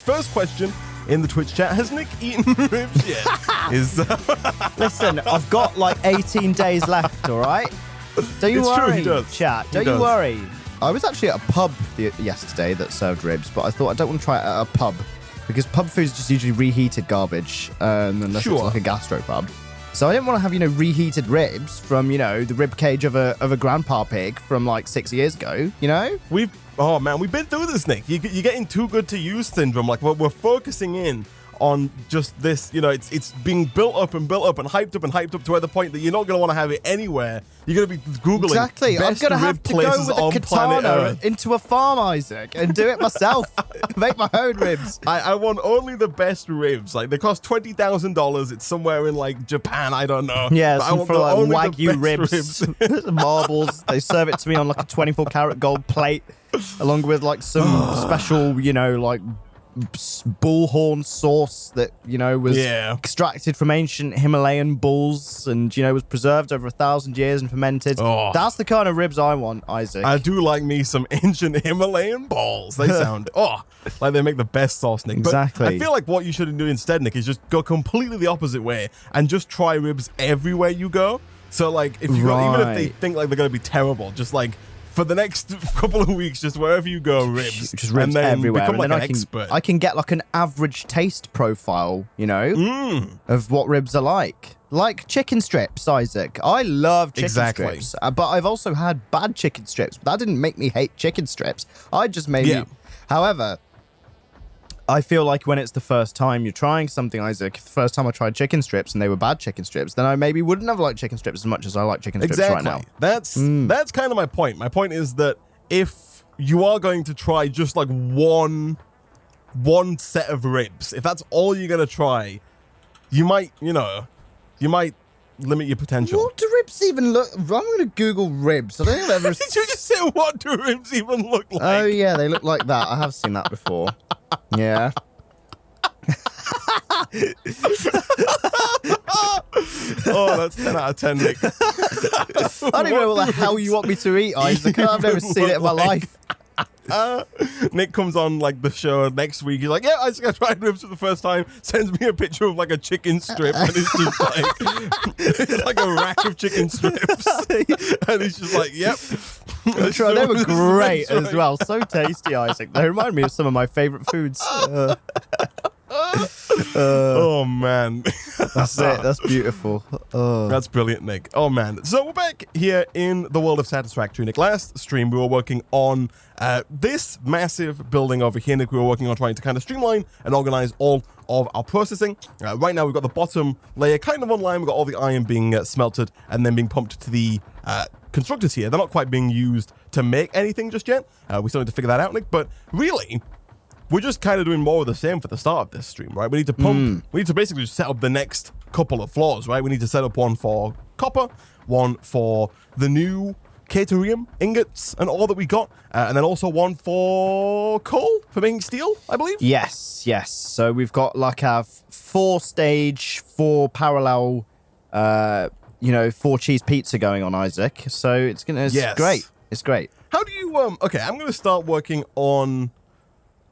First question in the Twitch chat: has Nick eaten ribs yet? Listen, I've got like 18 days left. All right. Don't you worry, True, he does. chat. Don't you worry. I was actually at a pub yesterday that served ribs, but I thought I don't want to try it at a pub because pub food is just usually reheated garbage, unless it's like a gastropub. So I didn't want to have, reheated ribs from, the rib cage of a grandpa pig from like 6 years ago, We've been through this, Nick. You're getting too good to use syndrome. Like, we're focusing in on just this, it's being built up and hyped up to where the point that you're not going to want to have it anywhere. You're going to be Googling exactly. best I'm going to rib have to places go with a katana into a farm, Isaac, and do it myself. Make my own ribs. I want only the best ribs. Like, they cost $20,000. It's somewhere in like Japan. I don't know. Yeah, some for like Wagyu ribs. Marbles. They serve it to me on like a 24-karat gold plate, along with like some special, like bullhorn sauce that was extracted from ancient Himalayan bulls and was preserved over 1,000 years and fermented. That's the kind of ribs I want, Isaac. I do like me some ancient Himalayan balls. They sound like they make the best sauce, Nick. Exactly. But I feel like what you should do instead, Nick, is just go completely the opposite way and just try ribs everywhere you go. So like if you go, even if they think like they're gonna be terrible, just like for the next couple of weeks, just wherever you go, ribs. Just ribs everywhere. Become like and then an expert. I can get like an average taste profile, of what ribs are like. Like chicken strips, Isaac. I love chicken strips. But I've also had bad chicken strips. But that didn't make me hate chicken strips. I just made me... However, I feel like when it's the first time you're trying something, Isaac, the first time I tried chicken strips and they were bad chicken strips, then I maybe wouldn't have liked chicken strips as much as I like chicken strips right now. That's kind of my point. My point is that if you are going to try just like one set of ribs, if that's all you're going to try, you might limit your potential. What do ribs even look? I'm going to Google ribs. I don't think I've ever... Did you just say what do ribs even look like? Oh yeah, they look like that. I have seen that before. Yeah. That's 10 out of 10, Nick. I don't even know what the hell you want me to eat, Isaac. I've never seen it in my life. Nick comes on like the show next week. He's like, yeah, I tried ribs for the first time. Sends me a picture of like a chicken strip, and it's just like it's like a rack of chicken strips, and he's just like, yep. They were great as well. So tasty, Isaac. They remind me of some of my favorite foods. Oh man, that's it. That's beautiful. That's brilliant, Nick. Oh man. So we're back here in the world of Satisfactory, Nick. Last stream we were working on this massive building over here, Nick. We were working on trying to kind of streamline and organize all of our processing. Right now we've got the bottom layer kind of online. We've got all the iron being smelted and then being pumped to the constructors here. They're not quite being used to make anything just yet. We still need to figure that out, Nick. But really, we're just kind of doing more of the same for the start of this stream, right? We need to pump. We need to basically just set up the next couple of floors, right? We need to set up one for copper, one for the new caterium ingots and all that we got, and then also one for coal for making steel, I believe. Yes. So we've got like a 4-stage, 4 parallel, 4 cheese pizza going on, Isaac. So it's great. It's great. How do you okay, I'm gonna start working on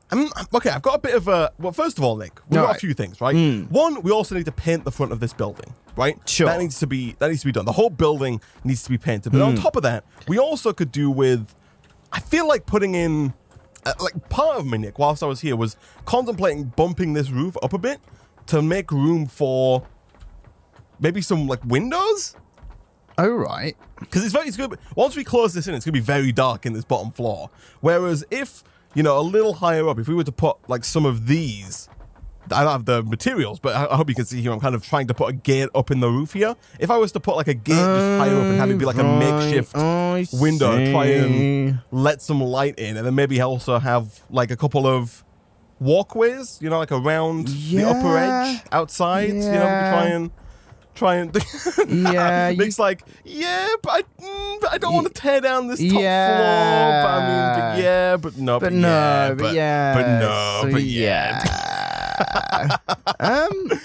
I've got a bit of a... Well, first of all, Nick, we've got a few things, right? One, we also need to paint the front of this building, right? Sure. That needs to be done. The whole building needs to be painted. But on top of that, we also could do with... I feel like putting in... part of me, Nick, whilst I was here, was contemplating bumping this roof up a bit to make room for maybe some, windows? Oh, right. Because it's good. Once we close this in, it's going to be very dark in this bottom floor. Whereas if... a little higher up, if we were to put some of these, I don't have the materials, but I hope you can see here, I'm kind of trying to put a gate up in the roof here. If I was to put a gate just higher up and have it be like a makeshift window, try and let some light in, and then maybe also have a couple of walkways, around the upper edge outside, we could try and yeah, Nick's but I don't want to tear down this top floor. But no.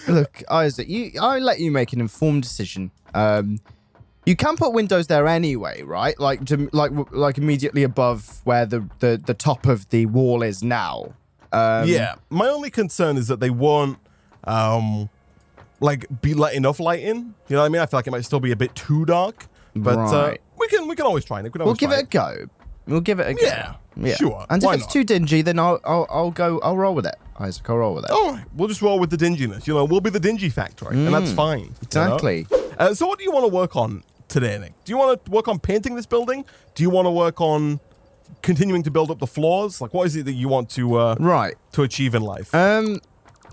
Look, Isaac, I let you make an informed decision. You can put windows there anyway, right? Like immediately above where the top of the wall is now. Yeah, my only concern is that they won't, like, be let enough light in. You know what I mean? I feel like it might still be a bit too dark, but we can always try it. We'll give it a go. We'll give it a go. Yeah, sure. And Why if it's not? too dingy, then I'll roll with it, Isaac. I'll roll with it. All right, we'll just roll with the dinginess. You know, we'll be the dingy factory, and that's fine. Exactly. You know? So what do you want to work on today, Nick? Do you want to work on painting this building? Do you want to work on continuing to build up the floors? Like, what is it that you want to to achieve in life?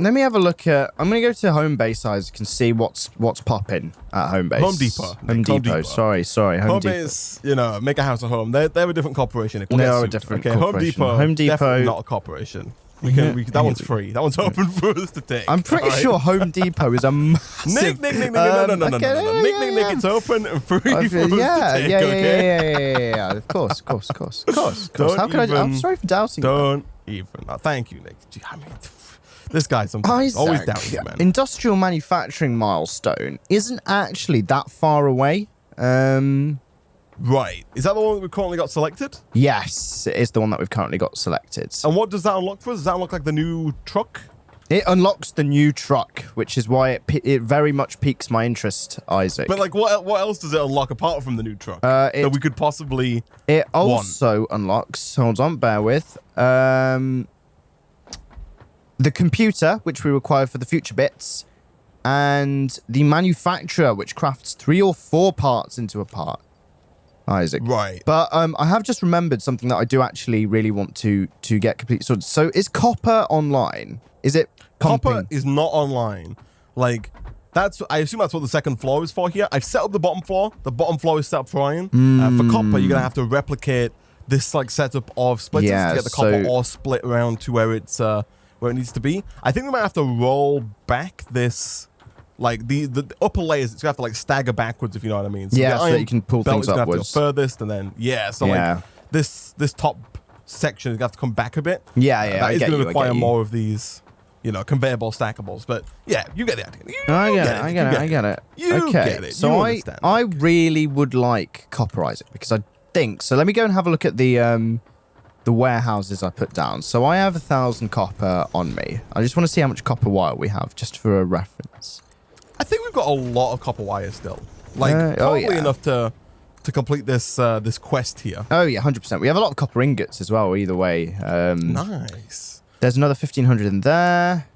Let me have a look at. I'm gonna go to home base, Isaac, and see what's popping at home base. Home Depot. Home Depot. Sorry. Home Depot. Base, you know, make a house at home. They're a different corporation. They are a different corporation. Home Depot. Definitely not a corporation. That one's free. That one's open for us to take. I'm pretty sure Home Depot is a massive... Nick, no. Nick, it's open and free for us to take, okay? Yeah. Of course. How could I... I'm sorry for doubting you. Don't even. Thank you, Nick. Gee, I mean, this guy sometimes always doubts you, man. Industrial manufacturing milestone isn't actually that far away. Right. Is that the one that we've currently got selected? Yes, it is the one that we've currently got selected. And what does that unlock for us? Does that unlock like the new truck? It unlocks the new truck, which is why it very much piques my interest, Isaac. But like, what else does it unlock apart from the new truck that we could possibly It also unlocks, hold on, bear with, the computer, which we require for the future bits, and the manufacturer, which crafts 3 or 4 parts into a part. Isaac. Right. But I have just remembered something that I do actually really want to get complete sorted. So is copper online? Is it pumping? Copper is not online. Like, I assume that's what the second floor is for here. I've set up the bottom floor. The bottom floor is set up for iron. For copper, you're going to have to replicate this like setup of splitters to get the copper ore split around to where it's where it needs to be. I think we might have to roll back this, like the upper layers. It's gonna have to like stagger backwards, if you know what I mean. So so that you can pull things upwards. Have to go furthest, and then like this top section is gonna have to come back a bit. That is gonna require more of these, you know, conveyor belt stackables. But yeah, you get the idea. I get it. You get it. So I really would like copper, Isaac, because I think so. Let me go and have a look at the warehouses I put down. So I have 1,000 copper on me. I just want to see how much copper wire we have, just for a reference. I think we've got a lot of copper wire still. Like, probably enough to complete this this quest here. Oh, yeah, 100%. We have a lot of copper ingots as well, either way. Nice. There's another 1,500 in there.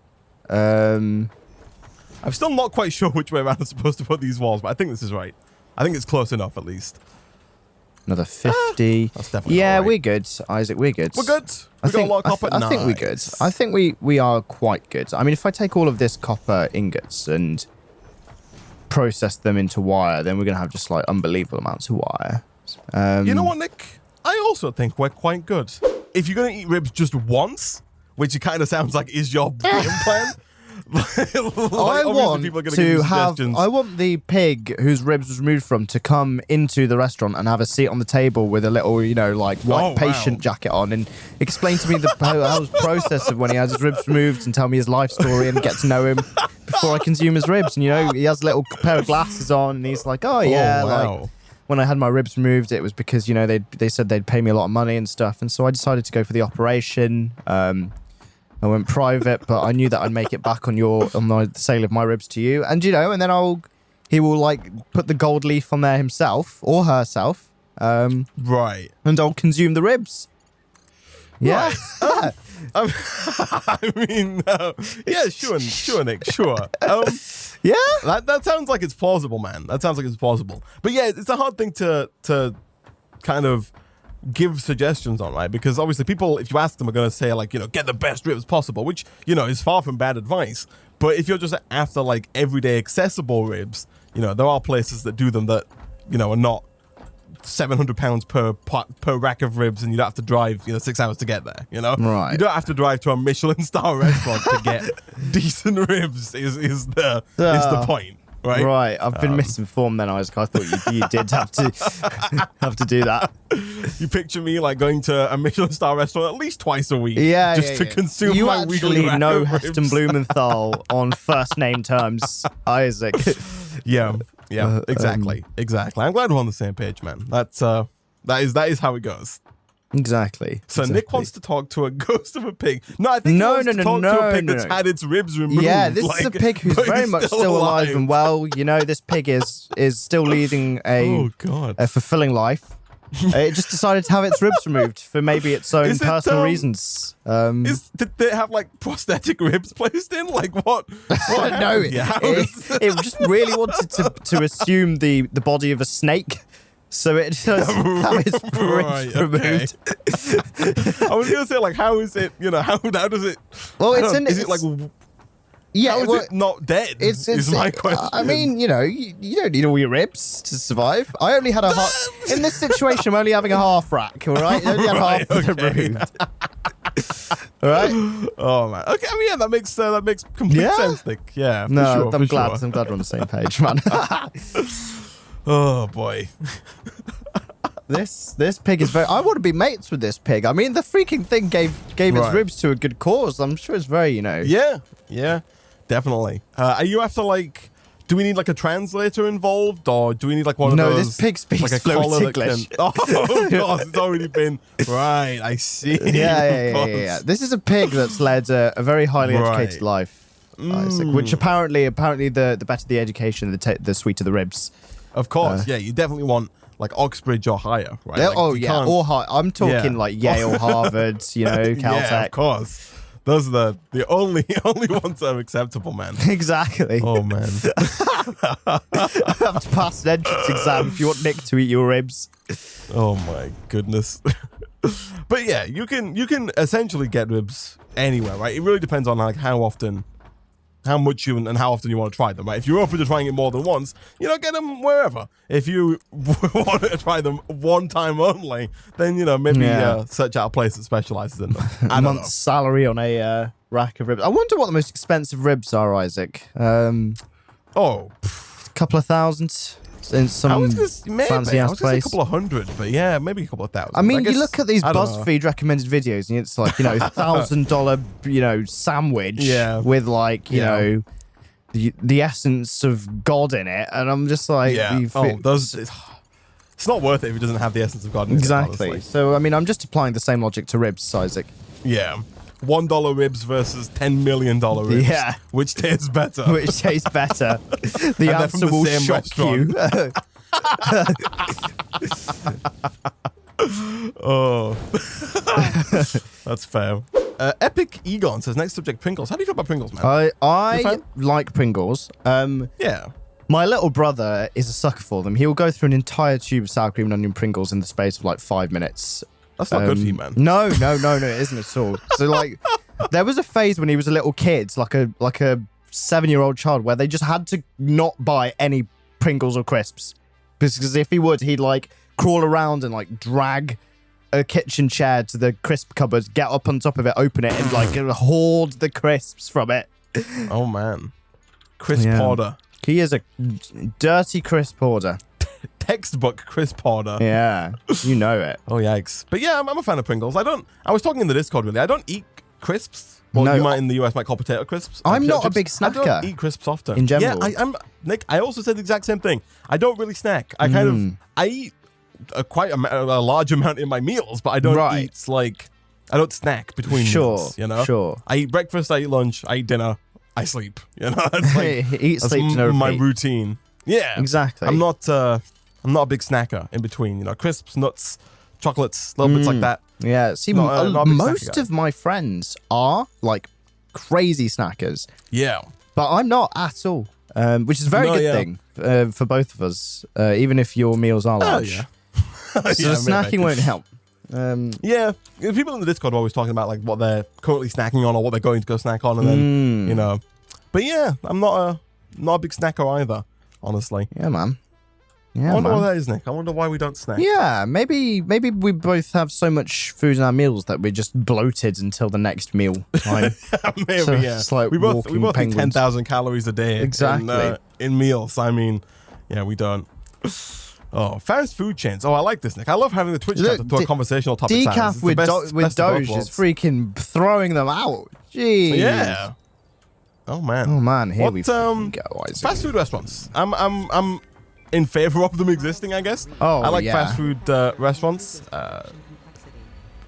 I'm still not quite sure which way around I'm supposed to put these walls, but I think this is right. I think it's close enough, at least. Another 50. That's definitely we're good, Isaac. We're good. We're good. We got a lot of copper. I think we're good. I think we are quite good. I mean, if I take all of this copper ingots and process them into wire, then we're going to have just like unbelievable amounts of wire. You know what, Nick? I also think we're quite good. If you're going to eat ribs just once, which it kind of sounds like is your game plan, I want the pig whose ribs was removed from to come into the restaurant and have a seat on the table with a little, you know, like white patient jacket on and explain to me the process of when he has his ribs removed and tell me his life story and get to know him before I consume his ribs. And, you know, he has a little pair of glasses on and he's like, like when I had my ribs removed, it was because, you know, they said they'd pay me a lot of money and stuff. And so I decided to go for the operation. I went private, but I knew that I'd make it back on the sale of my ribs to you. And, you know, and then he will like put the gold leaf on there himself or herself. Right. And I'll consume the ribs. Yeah. Right. I mean, yeah, sure, Nick, sure. Yeah. That sounds like it's plausible, man. That sounds like it's plausible. But yeah, it's a hard thing to kind of give suggestions on, right? Because obviously people, if you ask them, are going to say like, you know, get the best ribs possible, which, you know, is far from bad advice. But if you're just after like everyday accessible ribs, you know, there are places that do them that, you know, are not £700 per rack of ribs, and you don't have to drive, you know, 6 hours to get there, you know? Right. You don't have to drive to a Michelin star restaurant to get decent ribs is the point. Right. Right. I've been misinformed then, Isaac. I thought you did have to do that. You picture me like going to a Michelin star restaurant at least twice a week just to consume my weekly rack of ribs. You actually know Heston Blumenthal on first name terms, Isaac. Yeah, exactly. I'm glad we're on the same page, man. That is how it goes. Exactly. So Nick wants to talk to a ghost of a pig. No, I think he wants to talk to a pig that's had its ribs removed. Yeah, this is a pig who's very much still alive and well. You know, this pig is still leading a fulfilling life. It just decided to have its ribs removed for maybe its own personal reasons. Did it have like prosthetic ribs placed in? Like what? No, it just really wanted to assume the body of a snake. So it does have its ribs removed. I was gonna say, like, how is it? You know, how does it? Well, is it like? Yeah, how is it not dead? Is my question. I mean, you know, you don't need all your ribs to survive. I only had in this situation. I'm only having a half rack. All right, I only have half removed. All right. Oh man. Okay. I mean, yeah, that makes complete sense, Nick. Yeah. No, sure, I'm glad. I'm glad we're on the same page, man. Oh boy. This pig is very. I want to be mates with this pig. I mean, the freaking thing gave its ribs to a good cause. I'm sure it's very, you know. Yeah, definitely. Are you after like? Do we need like a translator involved, or do we need like one of those? No, this pig speaks like a fluent English. Oh god, it's already been right. I see. Yeah. This is a pig that's led a very highly educated life, Isaac, which apparently the better the education, the sweeter the ribs. Of course, yeah. You definitely want like Oxbridge or higher, right? Like, or high. I'm talking like Yale, Harvard, you know, Caltech. Yeah, of course. Those are the only ones that are acceptable, man. Exactly. Oh man. I have to pass an entrance exam if you want Nick to eat your ribs. Oh my goodness. But yeah, you can essentially get ribs anywhere, right? It really depends on like how much and how often you want to try them, right? If you're open to trying it more than once, you know, get them wherever. If you want to try them one time only, then, you know, maybe search out a place that specializes in them. A month's salary on a rack of ribs. I wonder what the most expensive ribs are, Isaac. A couple of thousand in some fancy ass place. A couple of hundred, but yeah, maybe a couple of thousand. I mean, you look at these BuzzFeed recommended videos, and it's like, you know, $1,000, you know, sandwich with like, you know, the essence of God in it, and I'm just like, it's not worth it if it doesn't have the essence of God in it. Exactly. So I mean, I'm just applying the same logic to ribs, Isaac. Yeah. $1 ribs versus $10 million ribs. Yeah. Which tastes better? Which tastes better? The answer will shock you. Oh. That's fair. Epic Egon says, next subject, Pringles. How do you feel about Pringles, man? I like Pringles. Yeah. My little brother is a sucker for them. He will go through an entire tube of sour cream and onion Pringles in the space of like 5 minutes. That's not good for you, man. No, it isn't at all. So like, there was a phase when he was a little kid, like a 7-year-old child, where they just had to not buy any Pringles or crisps, because if he would, he'd like crawl around and like drag a kitchen chair to the crisp cupboard, get up on top of it, open it, and like hoard the crisps from it. Oh man, crisp hoarder. He is a dirty crisp hoarder. Textbook crisp hoarder. Yeah, you know it. Oh yikes! But yeah, I'm a fan of Pringles. I was talking in the Discord really. I don't eat crisps. Well, you might in the US might call potato crisps. I'm not a big snacker. I don't eat crisps often. In general. Yeah, I'm Nick. I also said the exact same thing. I don't really snack. I eat quite a large amount in my meals, but I don't eat like I don't snack between meals. You know. Sure. I eat breakfast. I eat lunch. I eat dinner. I sleep. You know. It's like, eat, sleep, dinner, my routine. Yeah. Exactly. I'm not a big snacker in between. You know, crisps, nuts, chocolates, little bits like that. Yeah, see, most of my friends are like crazy snackers. Yeah. But I'm not at all, which is a very good thing for both of us, even if your meals are large. Yeah. So snacking won't help. Yeah, people in the Discord are always talking about like what they're currently snacking on or what they're going to go snack on, and then, you know. But yeah, I'm not a big snacker either, honestly. Yeah, man. Yeah, I wonder what that is, Nick. I wonder why we don't snack. Yeah, maybe we both have so much food in our meals that we're just bloated until the next meal time. Maybe, so it's like we both eat 10,000 calories a day. Exactly. In meals. I mean, yeah, we don't. Oh, fast food chains. Oh, I like this, Nick. I love having the Twitch chat to throw a conversational topic. Decaf with Doge is freaking throwing them out. Jeez. Yeah. Oh man. Here we go. Fast food restaurants. I'm in favor of them existing, I guess. Oh, I like fast food restaurants.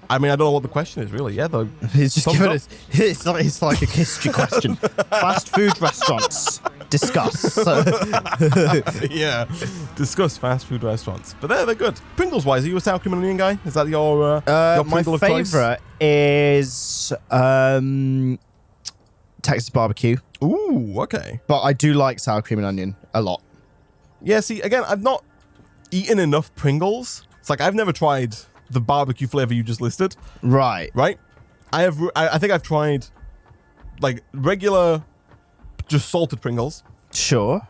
I mean, I don't know what the question is really. Yeah, though. He's just giving us. It's like a history question. Fast food restaurants. Discuss. Yeah, discuss fast food restaurants. But they're good. Pringles wise, are you a sour cream and onion guy? Is that your my Pringle of choice? favorite is Texas barbecue. Ooh, okay. But I do like sour cream and onion a lot. Yeah, see, again, I've not eaten enough Pringles. It's like I've never tried the barbecue flavor you just listed. Right. Right? I think I've tried like regular, just salted Pringles, Sure.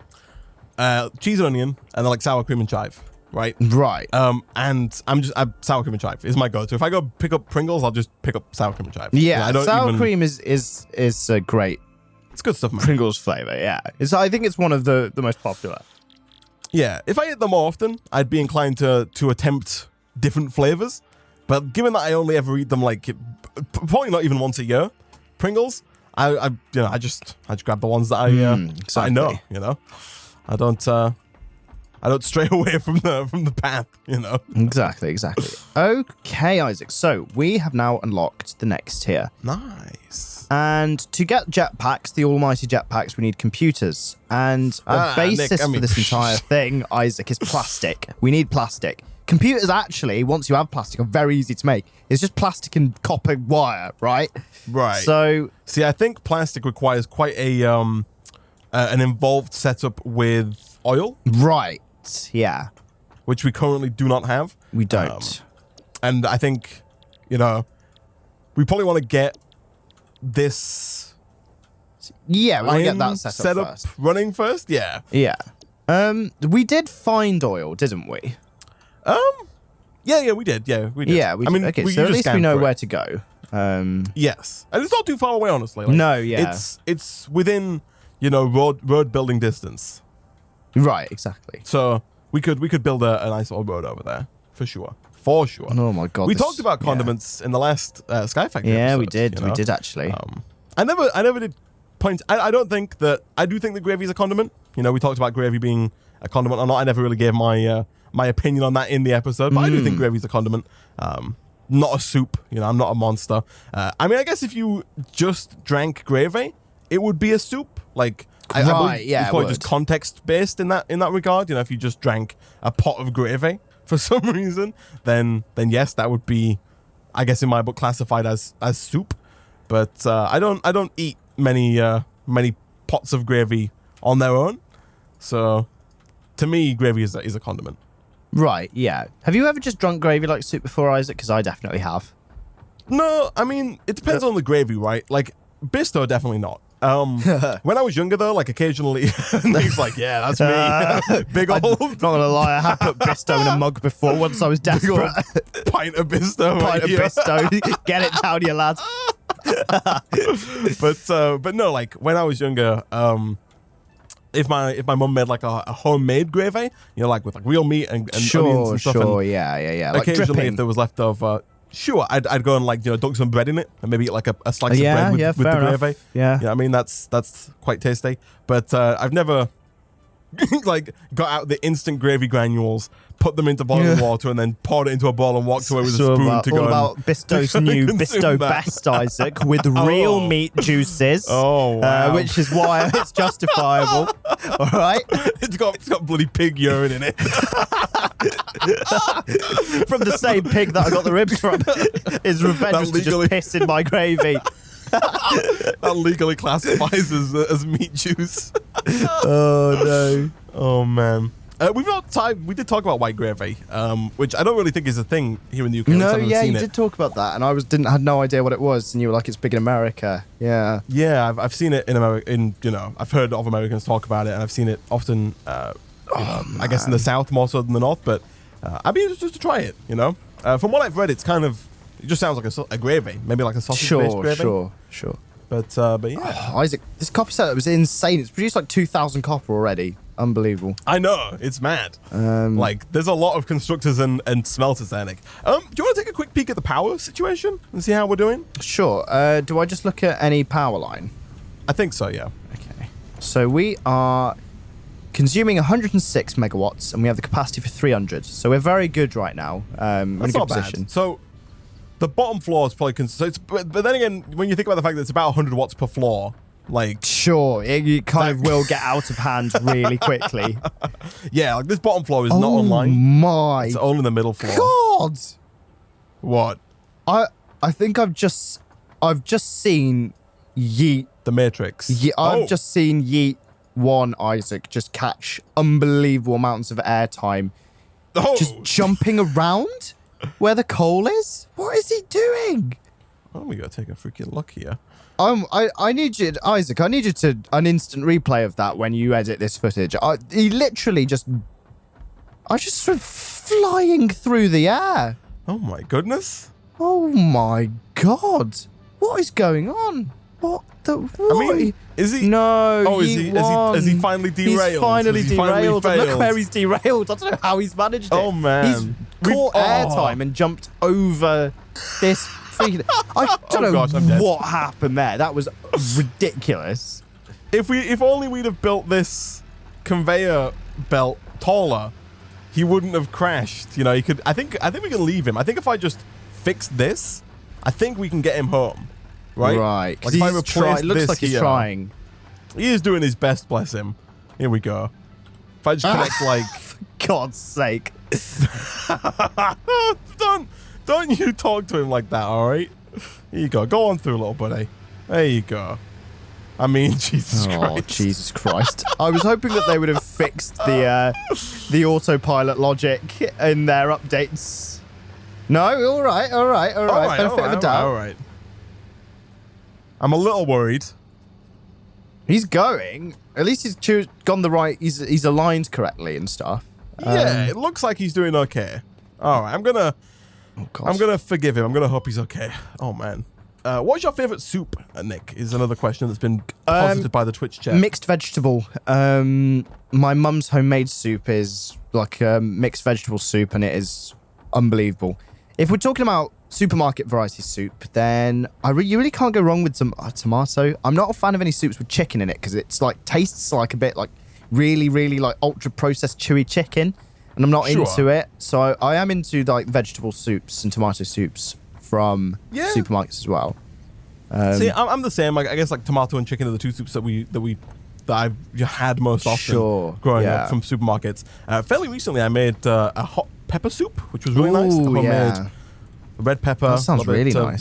cheese and onion, and then like sour cream and chive. Right? Right. And sour cream and chive is my go-to. If I go pick up Pringles, I'll just pick up sour cream and chive. Yeah, I don't sour even, cream is a great It's good stuff, man. Pringles flavor. Yeah, I think it's one of the most popular. Yeah, if I ate them more often, I'd be inclined to attempt different flavors. But given that I only ever eat them like probably not even once a year, Pringles, I just grab the ones that I know. You know, I don't stray away from the path. You know. Exactly. Okay, Isaac. So we have now unlocked the next tier. Nice. And to get jetpacks, the almighty jetpacks, we need computers. And a basis for this entire thing, Isaac, is plastic. We need plastic. Computers, actually, once you have plastic, are very easy to make. It's just plastic and copper wire, right? Right. So, see, I think plastic requires quite an involved setup with oil. Right. Yeah. Which we currently do not have. We don't. And I think, we probably want to get this yeah, we want to get that setup first. Running first. Yeah. Yeah. We did find oil, didn't we? Yeah, we did. Yeah, we did. Yeah, we did. Okay, so at least we know where to go. Yes, and it's not too far away, honestly. Like, no, yeah, it's within road building distance. Right, exactly. So we could build a nice old road over there for sure. For sure. Oh my god. We talked about condiments in the last Sky Factory Yeah, episode, we did. We did actually. I never did point. I don't think that. I do think that gravy is a condiment. We talked about gravy being a condiment or not. I never really gave my opinion on that in the episode, but I do think gravy is a condiment. Not a soup. I'm not a monster. I mean, I guess if you just drank gravy, it would be a soup. Like, I believe it's probably just context based in that regard. If you just drank a pot of gravy for some reason, then yes, that would be, I guess, in my book, classified as soup. But I don't eat many pots of gravy on their own. So to me, gravy is a condiment. Right, yeah. Have you ever just drunk gravy like soup before, Isaac? Because I definitely have. No, I mean, it depends on the gravy, right? Like, Bisto, definitely not. When I was younger, though, like, occasionally, he's like, yeah, that's me. Big old... Not gonna lie, I have put Bisto in a mug before once I was desperate. Pint of Bisto. Pint of Bisto. Get it down, you lad. But no, like, when I was younger... If my mum made like a homemade gravy, like with like real meat and onions and stuff. Sure, yeah. Like occasionally, dripping. if there was leftover, sure, I'd go and like dunk some bread in it and maybe eat like a slice of bread with the enough. gravy. Yeah, I mean that's quite tasty. But I've never like got out the instant gravy granules, put them into boiling water, and then poured it into a bowl and walked away with a spoon to go. All about Bisto's new Bisto Best, Isaac, with real meat juices. Oh, wow. Which is why it's justifiable. All right, it's got bloody pig urine in it. From the same pig that I got the ribs from. His revenge was to just piss in my gravy. That legally classifies as meat juice. Oh no! Oh man! We did talk about white gravy, which I don't really think is a thing here in the UK. No, yeah, you did talk about that, and I had no idea what it was, and you were like, "It's big in America." Yeah. Yeah, I've seen it in America. I've heard of Americans talk about it, and I've seen it often. I guess in the South more so than the North, but I'd be interested to try it. From what I've read, it's kind of. It just sounds like a gravy, maybe like a sausage-based gravy. Sure. But yeah. Oh, Isaac, this copper setup was insane. It's produced like 2,000 copper already. Unbelievable. I know, it's mad. Like, there's a lot of constructors and smelters there, Nick. Do you want to take a quick peek at the power situation and see how we're doing? Sure. Do I just look at any power line? I think so, yeah. Okay. So we are consuming 106 megawatts, and we have the capacity for 300. So we're very good right now. That's not bad. So The bottom floor is probably but then again, when you think about the fact that it's about 100 watts per floor, like sure, it kind of will get out of hand really quickly. Yeah, like this bottom floor is not online. My It's only the middle floor. God, What? I think I've just seen Yeet. The Matrix. I've just seen Yeet 1 Isaac just catch unbelievable amounts of airtime, just jumping around where the coal is. What is he doing? Oh, we gotta take a freaking look here. I need you, Isaac. I need you to an instant replay of that when you edit this footage. He literally I just sort of flying through the air. Oh my goodness. Oh my God. What is going on? What the? What? I mean, is he? No. Oh, is he finally derailed? He's finally derailed. Finally Look where he's derailed. I don't know how he's managed it. Oh man. He's caught airtime and jumped over this. I don't know what happened there. That was ridiculous. If only we'd have built this conveyor belt taller, he wouldn't have crashed. You know, he could. I think we can leave him. I think if I just fix this, I think we can get him home. Right. Right. Like if I replace looks this like he's here, trying. He is doing his best. Bless him. Here we go. If I just connect like. For God's sake. Don't you talk to him like that, all right? Here you go. Go on through, little buddy. There you go. I mean, Jesus Christ. Oh, Jesus Christ. I was hoping that they would have fixed the autopilot logic in their updates. No? All right. Benefit of the doubt. All right. I'm a little worried. He's going. At least he's gone the right... He's aligned correctly and stuff. Yeah, it looks like he's doing okay. All right, I'm gonna forgive him. I'm gonna hope he's okay. Oh man, what's your favorite soup, Nick? Is another question that's been posited by the Twitch chat. Mixed vegetable. My mum's homemade soup is like a mixed vegetable soup, and it is unbelievable. If we're talking about supermarket variety soup, then you really can't go wrong with some tomato. I'm not a fan of any soups with chicken in it because it's like tastes like a bit like really, really like ultra processed chewy chicken, and I'm not into it. So I am into like vegetable soups and tomato soups from supermarkets as well. See, I'm the same. Like I guess like tomato and chicken are the two soups that I've had most often growing up from supermarkets. Fairly recently, I made a hot pepper soup, which was really nice. I made red pepper. That sounds really nice.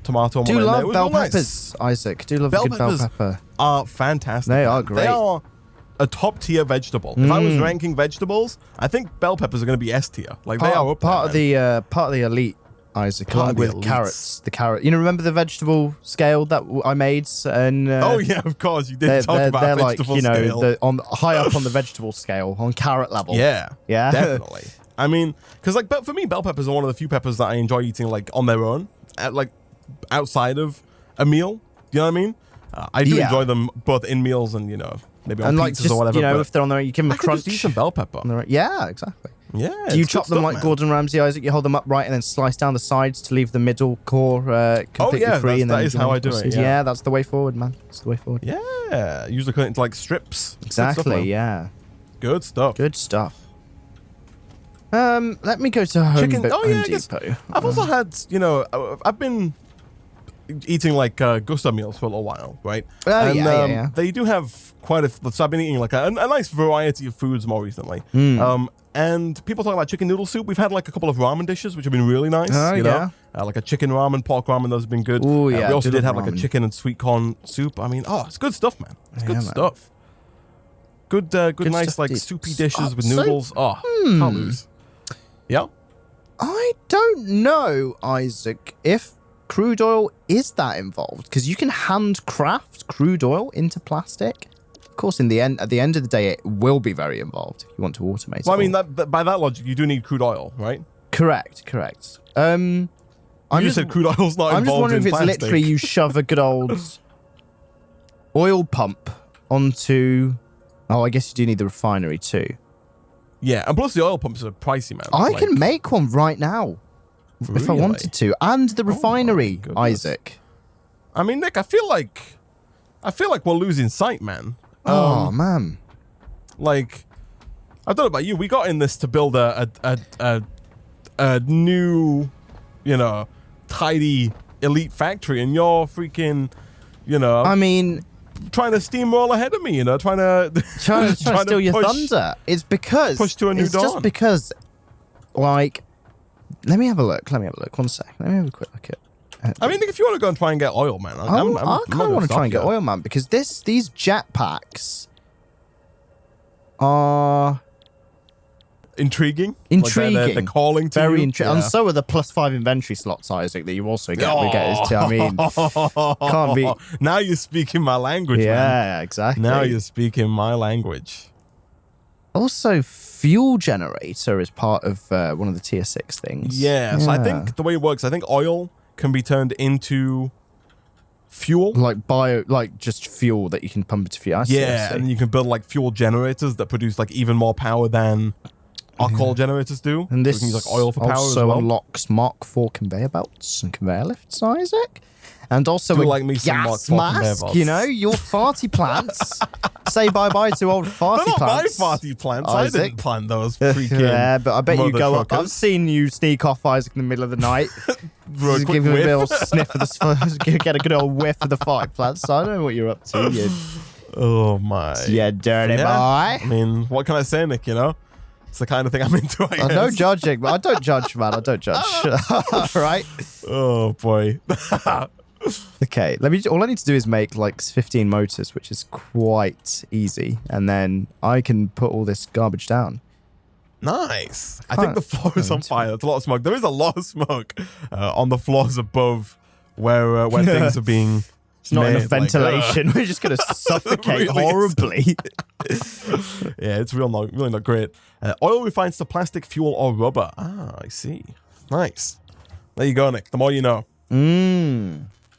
Tomato. Do love bell peppers, Isaac. Do love a good bell pepper. Are fantastic. They are great. They are a top tier vegetable. If I was ranking vegetables, I think bell peppers are going to be S tier. Like they are part of the elite, Isaac, along with carrots. The carrot. You know, remember the vegetable scale that I made? And oh yeah, of course you did talk about they're vegetable like, you scale. know, high up on the vegetable scale, on carrot level. Yeah, definitely. I mean, because like, but for me, bell peppers are one of the few peppers that I enjoy eating like on their own, like outside of a meal. You know what I mean? I do enjoy them both in meals and maybe on pizzas just, or whatever. You know, if they're on there, you give them a crunch. Just eat some bell pepper. Yeah, exactly. Yeah. Do you chop them like Gordon Ramsay, Isaac? You hold them upright and then slice down the sides to leave the middle core completely free. That is how I do it. Yeah, that's the way forward, man. That's the way forward. Yeah. Usually cut it into like strips. Exactly. Yeah. Good stuff. Good stuff. Let me go to Home Depot. I've also had, I've been eating like Gusto meals for a little while, right? They do have quite a. So I've been eating like a nice variety of foods more recently. And people talk about chicken noodle soup. We've had like a couple of ramen dishes, which have been really nice. You know, like a chicken ramen, pork ramen. Those have been good. Oh yeah. We also did have like a chicken and sweet corn soup. I mean, it's good stuff, man. It's good stuff. Good nice stuff, like soupy dishes with noodles. Can't lose. Yeah. I don't know, Isaac, if crude oil is that involved, because you can handcraft crude oil into plastic. Of course, at the end of the day, it will be very involved if you want to automate it. Well, I mean, by that logic, you do need crude oil, right? Correct. You just said crude oil's not involved. I'm just wondering if it's plastic. literally you shove a good old oil pump onto. Oh, I guess you do need the refinery too. Yeah, and plus the oil pumps are pricey, man. I can make one right now if I wanted to, and the refinery, Isaac. I mean, Nick, I feel like we're losing sight, man. Oh man, like I don't know about you. We got in this to build a new you know, tidy elite factory, and you're freaking, you know. I mean, trying to steamroll ahead of me, you know, trying to steal your thunder. It's because push to a new dawn. Just because, like, let me have a look. 1 sec. Let me have a quick look at. I mean, if you want to go and try and get oil, man, I kind of want to try and get oil, man, because these jetpacks are intriguing. Intriguing. Like they're calling to very you. intriguing. And so are the +5 inventory slots, Isaac, that you also get. I mean, can't be. Now you're speaking my language, man. Yeah, exactly. Now you're speaking my language. Also, fuel generator is part of one of the tier 6 things. Yeah, so I think the way it works, I think oil can be turned into fuel. Like just fuel that you can pump into fuel. I see. And you can build like fuel generators that produce like even more power than alcohol generators do. And this so we can use like oil for power also as well. unlocks Mark 4 conveyor belts and conveyor lifts, Isaac. And also a like me some Mark gas 4 conveyor mask, belts. you know, your farty plants. Say bye-bye to old farty They're not plants. my farty plants. Isaac. I didn't plant those freaking Yeah, but I bet you go up. motherfuckers. I've seen you sneak off, Isaac, in the middle of the night. Quick Give him a whiff. little sniff of the get a good old whiff of the farty plants. So I don't know what you're up to, you Oh my. yeah, dirty boy. I mean, what can I say, Nick, you know? It's the kind of thing I'm into, I guess. No judging, but I don't judge, man. I don't judge. Right? Oh boy. Okay, all I need to do is make like 15 motors, which is quite easy, and then I can put all this garbage down. Nice. I think the floor is on fire. There's a lot of smoke. There is a lot of smoke on the floors above where things are being. It's not enough ventilation. We're just going to suffocate Really horribly. Yeah, it's really not great. Oil refines to plastic, fuel, or rubber. Ah, I see. Nice. There you go, Nick. The more you know.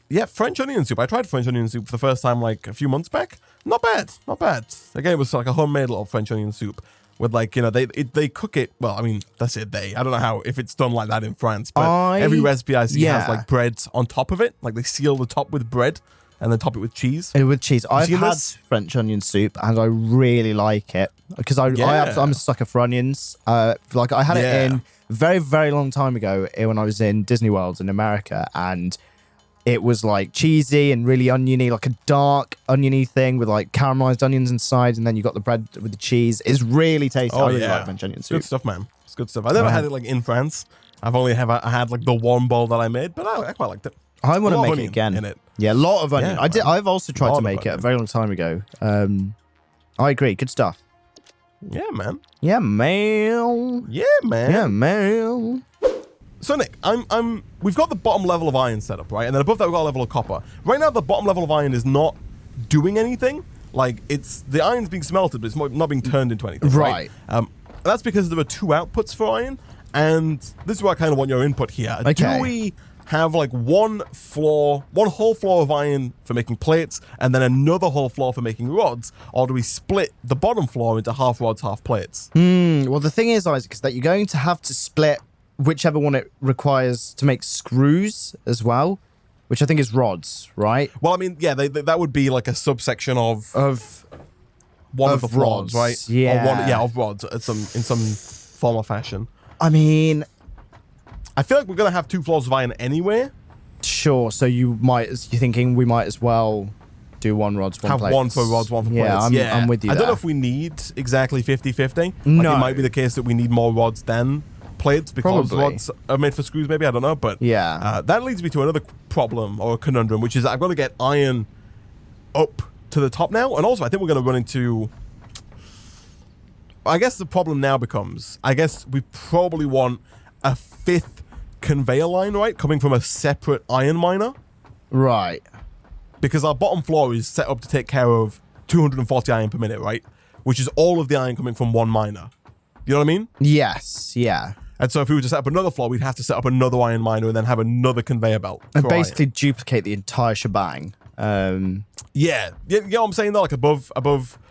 Yeah, French onion soup. I tried French onion soup for the first time like a few months back. Not bad. Not bad. Again, it was like a homemade little French onion soup with like, you know, they cook it. Well, I mean, that's it. I don't know how, if it's done like that in France, but every recipe I see has like bread on top of it. Like they seal the top with bread and then top it with cheese. With cheese. I've had French onion soup and I really like it because I'm a sucker for onions. Like I had it in very, very long time ago when I was in Disney World in America, and it was like cheesy and really oniony, like a dark oniony thing with like caramelized onions inside, and then you got the bread with the cheese. It's really tasty. I really like French onion soup. Good stuff, man. It's good stuff. I never had it like in France. I've only I had like the one bowl that I made, but I quite liked it. I want to make it again. In it. Yeah, a lot of onion. Yeah, I've also tried to make it a very long time ago. I agree. Good stuff. Yeah, man. Yeah, man. Yeah, man. Yeah, man. So Nick, we've got the bottom level of iron set up, right? And then above that we've got a level of copper. Right now the bottom level of iron is not doing anything. Like the iron's being smelted, but it's not being turned into anything. Right. That's because there are 2 outputs for iron, and this is where I kind of want your input here. Okay. Do we have like one whole floor of iron for making plates, and then another whole floor for making rods, or do we split the bottom floor into half rods, half plates? Well, the thing is, Isaac, is that you're going to have to split whichever one it requires to make screws as well, which I think is rods, right? Well, I mean, yeah, that would be like a subsection of one of the rods, right? Yeah, of rods in some form or fashion. I mean, I feel like we're gonna have 2 floors of iron anyway. Sure. So you're thinking we might as well do 1 rods, 1 plates. Have 1 for rods, 1 for plates. I'm with you. I don't know if we need exactly 50-50. No. It might be the case that we need more rods than plates because rods are made for screws, maybe. I don't know. But that leads me to another problem or a conundrum, which is I've got to get iron up to the top now. And also, I think we're going to run into... I guess the problem now becomes, I guess we probably want a 5th conveyor line, right? Coming from a separate iron miner. Right. Because our bottom floor is set up to take care of 240 iron per minute, right? Which is all of the iron coming from one miner. You know what I mean? Yes, yeah. And so if we were to set up another floor, we'd have to set up another iron miner and then have another conveyor belt. And basically duplicate the entire shebang. Yeah. You know what I'm saying though? Like above,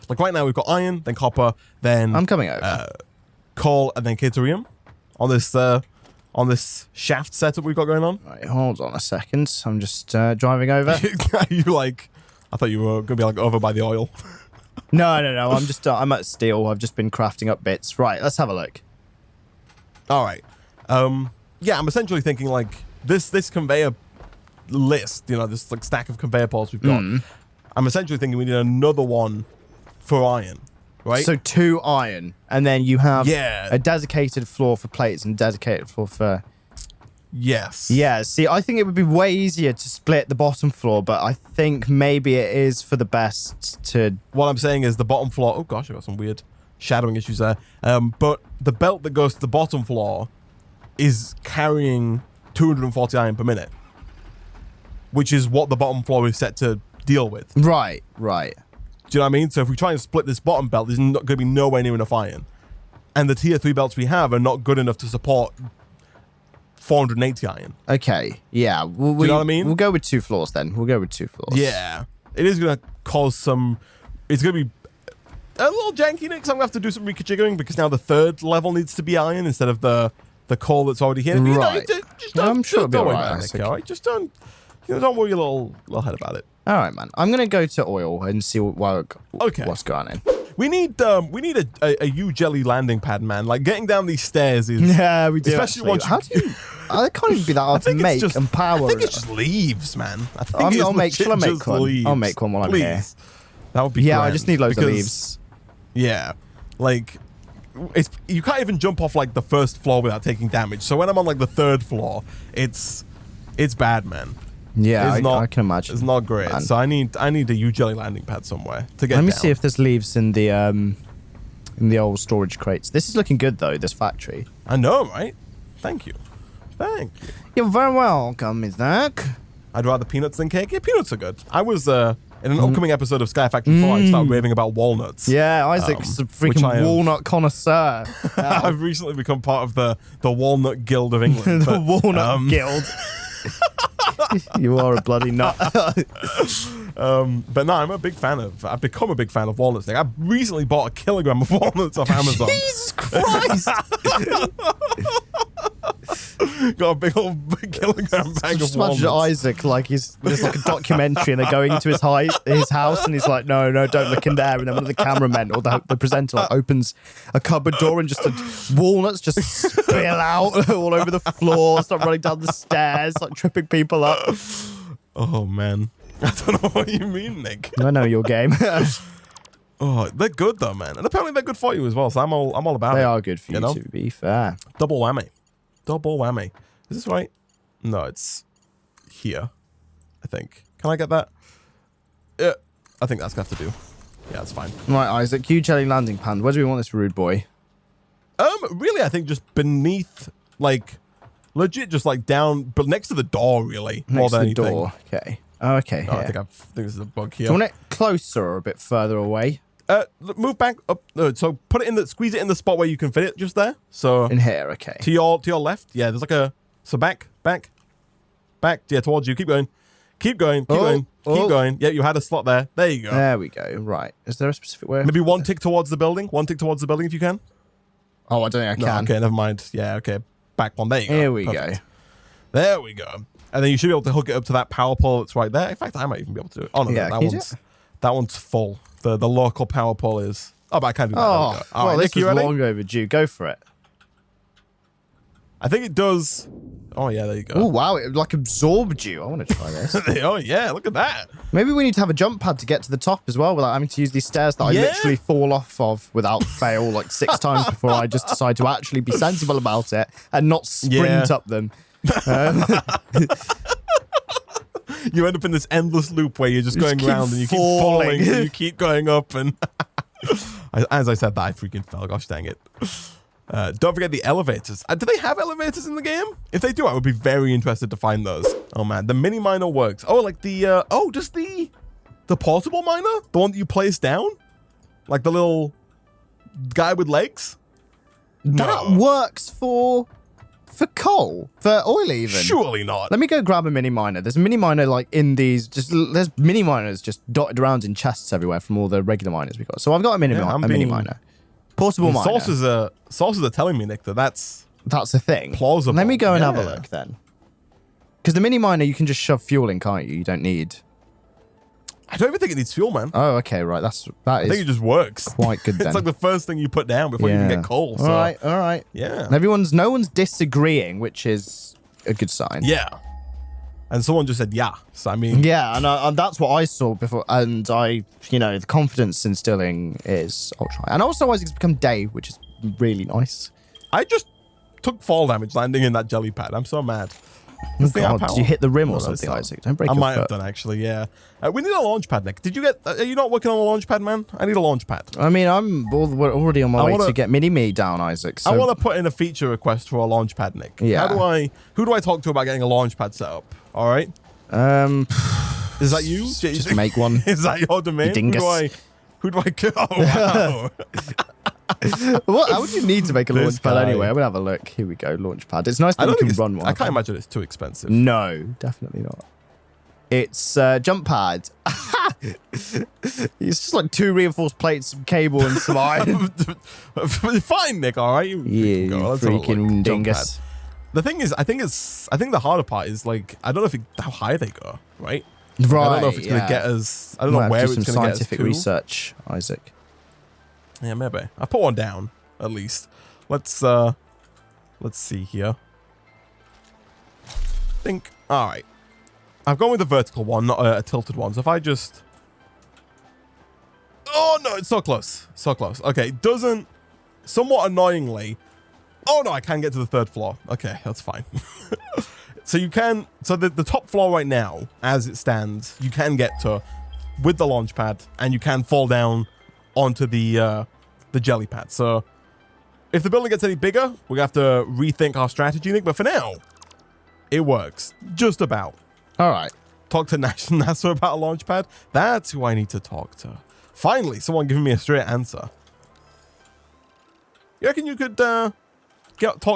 like right now we've got iron, then copper, then... I'm coming over. Coal, and then caterium on this shaft setup we've got going on. Right, hold on a second. I'm just driving over. You like... I thought you were going to be like over by the oil. No. I'm at steel. I've just been crafting up bits. Right, let's have a look. All right. yeah, I'm essentially thinking like this conveyor list, this like stack of conveyor parts we've got. I'm essentially thinking we need another one for iron, right? So 2 iron, and then you have Yeah. a dedicated floor for plates and dedicated floor for... Yes. Yeah, see, I think it would be way easier to split the bottom floor, but I think maybe it is for the best to... What I'm saying is the bottom floor... Oh, gosh, I got some weird shadowing issues there. But the belt that goes to the bottom floor is carrying 240 iron per minute, which is what the bottom floor is set to deal with. Right. Do you know what I mean? So if we try and split this bottom belt, there's not going to be nowhere near enough iron. And the tier 3 belts we have are not good enough to support 480 iron. Okay, yeah. Do you know what I mean? We'll go with 2 floors then. We'll go with 2 floors. Yeah. It is going to cause some... It's going to be a little janky, Nick, so I'm going to have to do some reconfiguring because now the 3rd level needs to be iron instead of the coal that's already here. Right. I'm sure it'll be don't worry alright, about it, Nick, all right? Just don't worry your little head about it. All right, man. I'm going to go to oil and see what's going on. We need a U-jelly landing pad, man. Like, getting down these stairs is... Yeah, we do. Especially once How do you... I can't even be that hard to make and power. I think it's just leaves, man. I think Shall I make one? Leaves. I'll make one while I'm here. That would be Yeah, grand, I just need loads of leaves. Yeah. Like, you can't even jump off, like, the 1st floor without taking damage. So when I'm on, like, the 3rd floor, it's bad, man. Yeah, I can imagine. It's not great. Man. So I need a U-jelly landing pad somewhere to get Let me down. see if there's leaves in the old storage crates. This is looking good, though, this factory. I know, right? Thank you. You're very welcome, Isaac. I'd rather peanuts than cake. Yeah, peanuts are good. I was, in an upcoming episode of Sky Factory 4, I started raving about walnuts. Yeah, Isaac's a freaking walnut connoisseur. I've recently become part of the Walnut Guild of England. The Walnut Guild. You are a bloody nut. But no, I've become a big fan of walnuts. I recently bought a kilogram of walnuts off Amazon. Jesus Christ! Got a big old kilogram bag Just of walnuts. imagine Isaac, like there's like a documentary and they're going into his house and he's like, no, don't look in there. And then one of the cameramen or the presenter like, opens a cupboard door and just walnuts just spill out all over the floor, start running down the stairs, like tripping people up. Oh, man. I don't know what you mean, Nick. I know your game. Oh, they're good though, man. And apparently they're good for you as well, so I'm all about it. They are good for you, to be fair. Double whammy. Is this right? No, it's here, I think. Can I get that? Yeah, I think that's going to have to do. Yeah, that's fine. Right, Isaac, U-jelly landing pan. Where do we want this rude boy? Really, I think just beneath, like, legit just like down, but next to the door, really. Next more to than the anything. door. Okay. Oh, okay, Oh, I think this is a bug here. Do you want it closer or a bit further away? Move back up. So put it squeeze it in the spot where you can fit it, just there. So in here, okay. To your left. Yeah, there's like a. So back. Yeah, towards you. Keep going. Keep going. Yeah, you had a slot there. There you go. There we go. Right. Is there a specific way? Maybe one tick towards the building. If you can. Oh, I don't think I can. No, okay, never mind. Yeah, okay. Back one. There you go. Here we Perfect. go. There we go. And then you should be able to hook it up to that power pole that's right there. In fact, I might even be able to do it. Oh no, Yeah, that one's full. The local power pole is. Oh, but I can't do that. Oh, There we go. All well, right, this Nick, you is ready? long overdue. Go for it. I think it does. Oh yeah, there you go. Oh wow, it like absorbed you. I want to try this. Oh yeah, look at that. Maybe we need to have a jump pad to get to the top as well without having to use these stairs that I literally fall off of without fail like 6 times before I just decide to actually be sensible about it and not sprint up them. You end up in this endless loop where you're just going around and you keep falling and you keep going up and as I said that I freaking fell. Gosh dang it. Don't forget the elevators. Do they have elevators in the game? If they do, I would be very interested to find those. Oh man, the mini miner works. Oh, like the just the portable miner, the one that you place down, like the little guy with legs. That works for coal, for oil even. Surely not. Let me go grab a mini miner. There's a mini miner like in these. There's mini miners just dotted around in chests everywhere from all the regular miners we got. So I've got a mini miner. Portable miner. Sources are telling me, Nick, that's a thing. Plausible. Let me go and have a look then. Because the mini miner, you can just shove fuel in, can't you? You don't need. I don't even think it needs fuel, man. Oh, okay, right. I think it just works. Quite good then. It's like the first thing you put down before you even get coal. So. All right. Yeah. No one's disagreeing, which is a good sign. Yeah. And someone just said, yeah. So, I mean... Yeah, and that's what I saw before. And the confidence instilling is ultra high. And also, Isaac's become day, which is really nice. I just took fall damage landing in that jelly pad. I'm so mad. Oh God, did you hit the rim or something, Isaac? Don't break your foot. I might have done, actually, yeah. We need a launch pad, Nick. Did you get... Are you not working on a launch pad, man? I need a launch pad. I mean, we're already on my way to get Mini-Me down, Isaac. So. I want to put in a feature request for a launch pad, Nick. Yeah. Who do I talk to about getting a launch pad set up? All right? Is that you? Just make one. Is that your domain? You dingus. Who do I go? Oh, wow. How would you need to make a launch pad anyway? I'm going to have a look. Here we go, launch pad. It's nice that you can run one. I can't imagine it's too expensive. No, definitely not. It's jump pad. It's just like 2 reinforced plates, some cable, and some iron. Fine, Nick, all right? You freaking dingus. The thing is, I think the harder part is, like, I don't know how high they go, right? Right, I don't know if it's going to get us... I don't know where it's going to get us to. Scientific research, Isaac. Yeah, maybe. I put one down, at least. Let's see here. All right. I've gone with the vertical one, not a tilted one. So if I just... Oh, no, it's so close. So close. Okay, it doesn't... Somewhat annoyingly... Oh, no, I can get to the 3rd floor. Okay, that's fine. So you can... So the top floor right now, as it stands, you can get to with the launch pad, and you can fall down onto the jelly pad. So if the building gets any bigger, we're going to have to rethink our strategy, Nick. But for now, it works. Just about. All right. Talk to NASA about a launch pad. That's who I need to talk to. Finally, someone giving me a straight answer. You reckon you could talk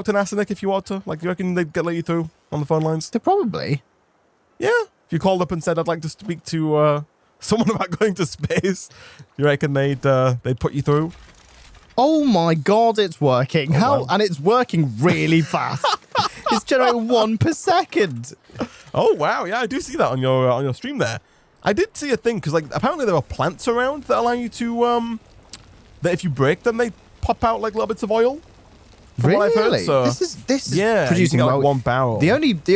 to NASA, Nick, if you want to? Like, you reckon they'd let you through on the phone lines? They probably. Yeah. If you called up and said, I'd like to speak to someone about going to space, you reckon they'd put you through? Oh my God, it's working. Wow. And it's working really fast. It's generating 1 per second. Oh, wow. Yeah, I do see that on your stream there. I did see a thing, because, like, apparently there are plants around that allow you to, that if you break them, they pop out, like, little bits of oil. From really? what I've heard, so this is yeah, producing you can get, like, 1 barrel.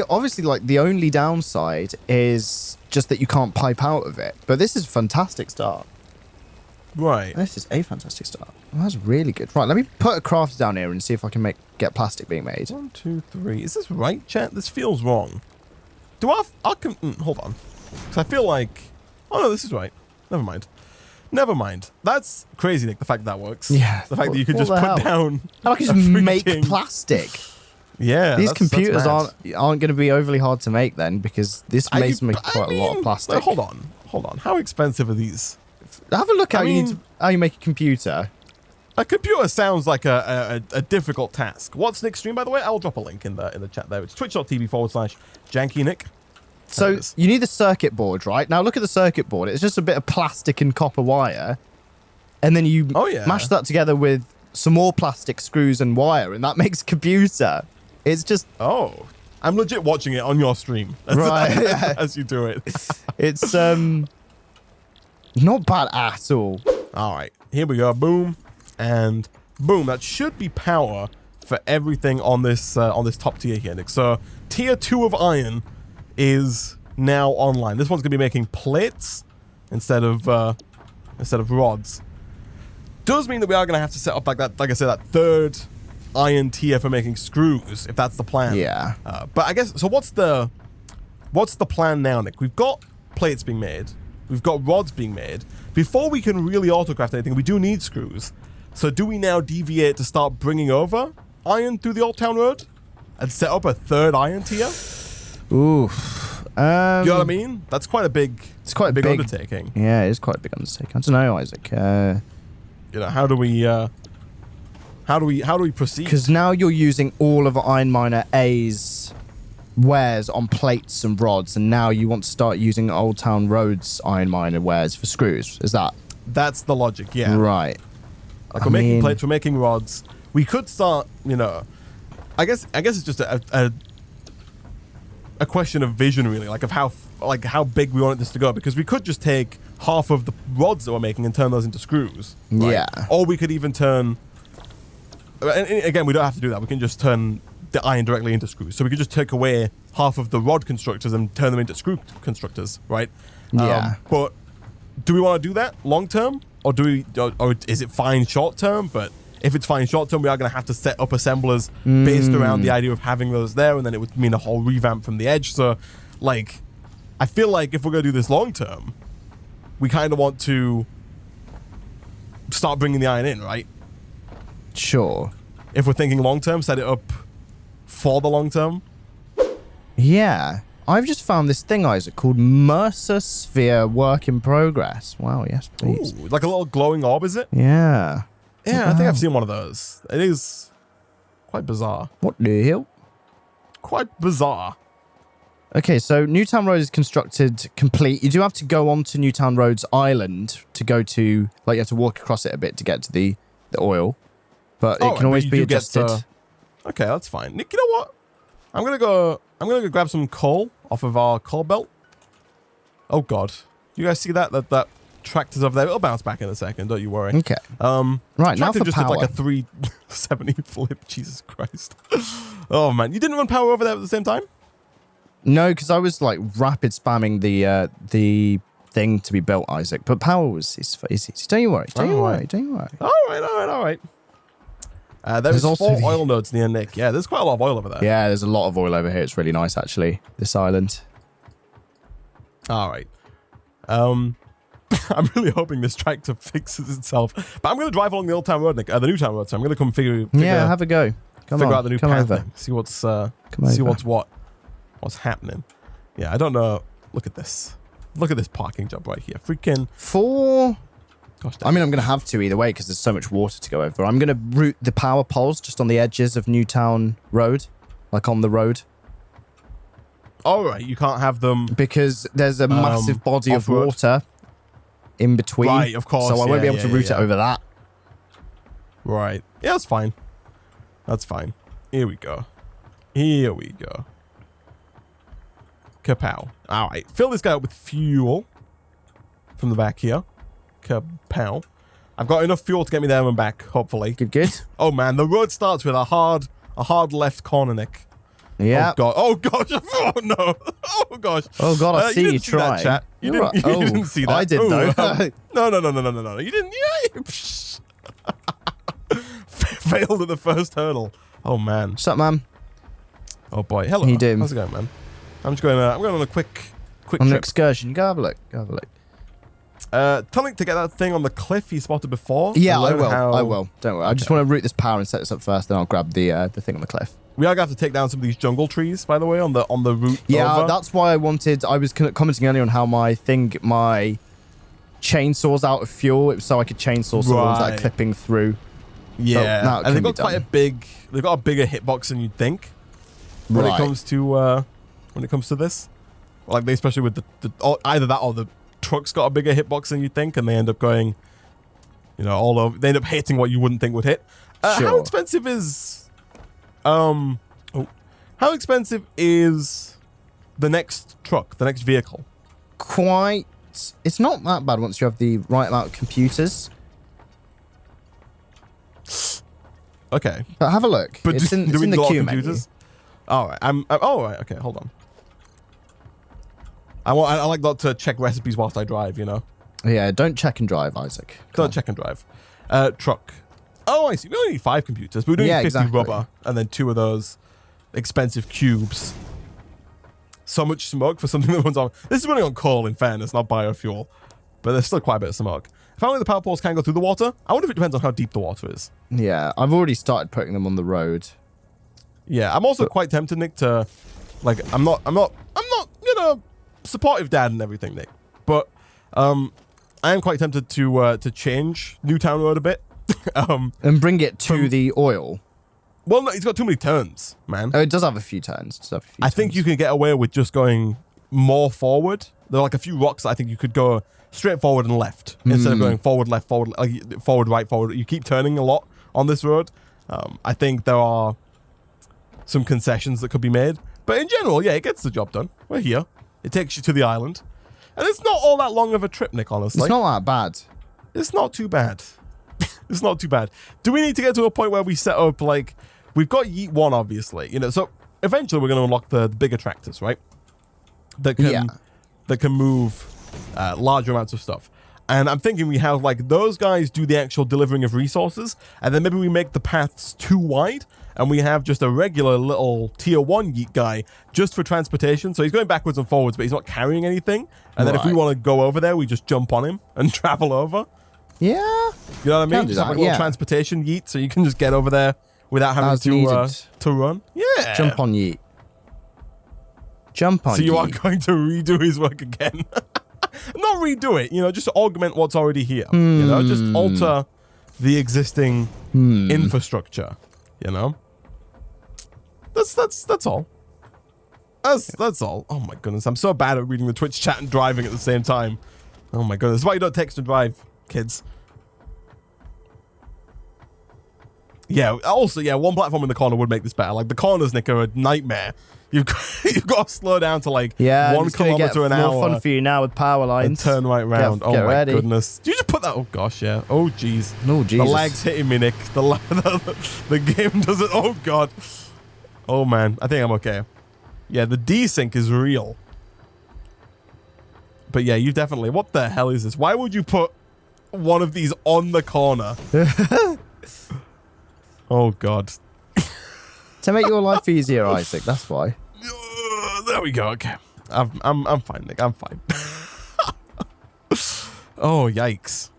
Obviously, like, the only downside is just that you can't pipe out of it. But this is a fantastic start. Right. This is a fantastic start. Well, that's really good. Right, let me put a craft down here and see if I can get plastic being made. 1, 2, 3. Is this right, chat? This feels wrong. Do I hold on. Because I feel like... Oh, no, this is right. Never mind. That's crazy, Nick, the fact that works. Yeah. The fact that you could just put down... How can you just make plastic? Yeah, these computers aren't going to be overly hard to make then, because this makes me quite a lot of plastic. Like, hold on. How expensive are these? Have a look how you make a computer. A computer sounds like a difficult task. What's Nick's stream, by the way? I'll drop a link in the chat there. It's twitch.tv/JankyNick. So you need the circuit board, right? Now look at the circuit board. It's just a bit of plastic and copper wire. And then you mash that together with some more plastic, screws, and wire, and that makes a computer. It's just... Oh. I'm legit watching it on your stream. As you do it. It's not bad at all. All right. Here we go. Boom. And boom. That should be power for everything on this top tier here, Nick. So tier 2 of iron is now online. This one's going to be making plates instead of rods. Does mean that we are going to have to set up like I said, that 3rd iron tier for making screws, if that's the plan. Yeah. But I guess, so what's the plan now, Nick? We've got plates being made. We've got rods being made. Before we can really autocraft anything, we do need screws. So do we now deviate to start bringing over iron through the Old Town Road and set up a 3rd iron tier? Oof. You know what I mean? That's quite a big... It's quite a big undertaking. Yeah, it is quite a big undertaking. I don't know, Isaac. You know, how do we proceed? Because now you're using all of Iron Miner A's wares on plates and rods, and now you want to start using Old Town Road's Iron Miner wares for screws. Is that? That's the logic, yeah. Right. Like we're making plates, we're making rods. We could start, you know, I guess it's just a question of vision, really, like of how big we want this to go, because we could just take half of the rods that we're making and turn those into screws. Right? Yeah. Or we could even turn... And again, we don't have to do that. We can just turn the iron directly into screws. So we could just take away half of the rod constructors and turn them into screw constructors, right? Yeah. But do we want to do that long term? Or do we, or is it fine short term? But if it's fine short term, we are going to have to set up assemblers based around the idea of having those there, and then it would mean a whole revamp from the edge. So, like, I feel like if we're going to do this long term, we kind of want to start bringing the iron in, right? Sure. If we're thinking long term, set it up for the long term. Yeah. I've just found this thing, Isaac, called Mercer Sphere Work in Progress. Wow, yes, please. Ooh, like a little glowing orb, is it? Yeah. Yeah, I think I've seen one of those. It is quite bizarre. What the hell? Quite bizarre. Okay, so Newtown Road is constructed complete. You do have to go onto Newtown Road's island to go to, like, you have to walk across it a bit to get to the oil. But it can always be adjusted. Okay, that's fine. Nick, you know what? I'm gonna go grab some coal off of our coal belt. Oh god. You guys see that? That tractor's over there. It'll bounce back in a second, don't you worry. Okay. Right, now for just power. did like a 370 flip. Jesus Christ. Oh man. You didn't run power over there at the same time? No, because I was like rapid spamming the thing to be built, Isaac. But power was easy. Don't you worry. Don't you worry. All right. There's also 4 oil nodes near Nick. Yeah, there's quite a lot of oil over there. Yeah, there's a lot of oil over here. It's really nice, actually, this island. All right. I'm really hoping this tractor fixes itself. But I'm going to drive along the old town road, Nick. The new town road. So I'm going to come figure have a go. Figure out the new path over. thing. See what's happening. Yeah, I don't know. Look at this. Look at this parking job right here. Freaking 4. Gosh, I mean, I'm going to have to either way because there's so much water to go over. I'm going to route the power poles just on the edges of Newtown Road, like on the road. All right, you can't have them because there's a massive body of water in between. Right, of course. So I won't be able to route it over that. Right. Yeah, that's fine. That's fine. Here we go. Kapow. All right, fill this guy up with fuel from the back here. Kapow. I've got enough fuel to get me there and back, hopefully. Good. Oh man, the road starts with a hard left corner, Nick. Yeah. Oh gosh. Oh no. Oh gosh. Oh god, I see you try. That, chat. You didn't see that. I did though. No. You didn't. Yeah. Failed at the first hurdle. Oh man. What's up, man? Oh boy. Hello. How you doing? How's it going, man? I'm just going. I'm going on a quick on an trip. Excursion. Go have a look. Tell Nick to get that thing on the cliff he spotted before. Yeah, I will. Don't worry. I just want to route this power and set this up first, then I'll grab the thing on the cliff. We are going to have to take down some of these jungle trees, by the way, on the route. Yeah, over. That's why I was commenting earlier on how my chainsaw's out of fuel. It was so I could chainsaw some ones that are clipping through. Yeah, and they've got quite a bigger hitbox than you'd think when it comes to this. Like especially with either that or the truck's got a bigger hitbox than you'd think, and they end up going, all over. They end up hitting what you wouldn't think would hit. Sure. How expensive is the next truck, the next vehicle? Quite. It's not that bad once you have the right amount of computers. Okay, but have a look. But it's in the queue menu. All right. All right. Okay, hold on. I like not to check recipes whilst I drive, Yeah, don't check and drive, Isaac. Don't check and drive. Truck. Oh, I see. We only need 5 computers. We're doing 50 rubber and then 2 of those expensive cubes. So much smoke for something that runs on. This is running on coal, in fairness, not biofuel. But there's still quite a bit of smoke. Apparently the power poles can go through the water. I wonder if it depends on how deep the water is. Yeah, I've already started putting them on the road. Yeah, I'm also quite tempted, Nick, to I'm not supportive dad and everything, Nick. But I am quite tempted to change Newtown Road a bit. And bring it to the oil. Well, no, it's got too many turns, man. Oh, it does have a few turns. I think you can get away with just going more forward. There are like a few rocks that I think you could go straight forward and left instead of going forward, left, forward, forward, right, forward. You keep turning a lot on this road. I think there are some concessions that could be made. But in general, yeah, it gets the job done. We're here. It takes you to the island. And it's not all that long of a trip, Nick, honestly. It's not that bad. It's not too bad. It's not too bad. Do we need to get to a point where we set up, like, we've got Yeet 1, obviously, you know, so eventually we're going to unlock the bigger tractors, right? That can move larger amounts of stuff. And I'm thinking we have, like, those guys do the actual delivering of resources, and then maybe we make the paths too wide, and we have just a regular little tier 1 Yeet guy just for transportation. So he's going backwards and forwards, but he's not carrying anything. And then if we want to go over there, we just jump on him and travel over. Yeah. You know what I mean? Just have like a little transportation Yeet, so you can just get over there without having to run. Yeah. Jump on Yeet. Jump on Yeet. So you are going to redo his work again. Not redo it, you know, just augment what's already here. You know, just alter the existing infrastructure, you know? That's all. That's all. Oh my goodness, I'm so bad at reading the Twitch chat and driving at the same time. Oh my goodness, that's why you don't text and drive, kids. Yeah, also, yeah, one platform in the corner would make this better. Like, the corners, Nick, are a nightmare. You've got to slow down to, like, 1 kilometer an hour. More fun for you now with power lines. And turn right round. Oh, my goodness. Did you just put that? Oh, gosh, yeah. Oh, jeez. Oh, Jesus. The lag's hitting me, Nick. The game doesn't... Oh, God. Oh, man. I think I'm okay. Yeah, the desync is real. But, yeah, you definitely... What the hell is this? Why would you put one of these on the corner? Oh, God. To make your life easier, Isaac, that's why. There we go, okay. I'm fine, Nick, I'm fine. Oh, yikes.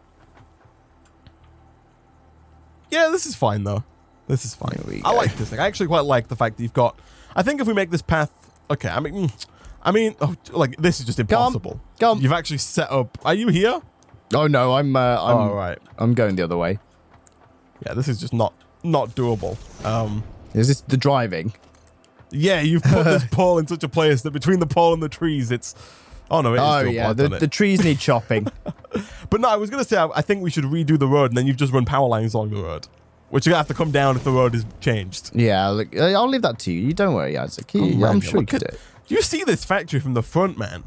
Yeah, this is fine, though. This is fine. I like this. Like, I actually quite like the fact that you've got... I think if we make this path... Okay, I mean, oh, like, this is just impossible. Go on. You've actually set up... Are you here? Oh, no, I'm right. I'm going the other way. Yeah, this is just not doable. Is this the driving? Yeah, you've put this pole in such a place that between the pole and the trees, it's... Oh, no, it is still yeah, the trees need chopping. But no, I was going to say, I think we should redo the road, and then you've just run power lines along the road, which are going to have to come down if the road is changed. Yeah, look, I'll leave that to you. You don't worry, Isaac. I'm sure you could do it. You see this factory from the front, man.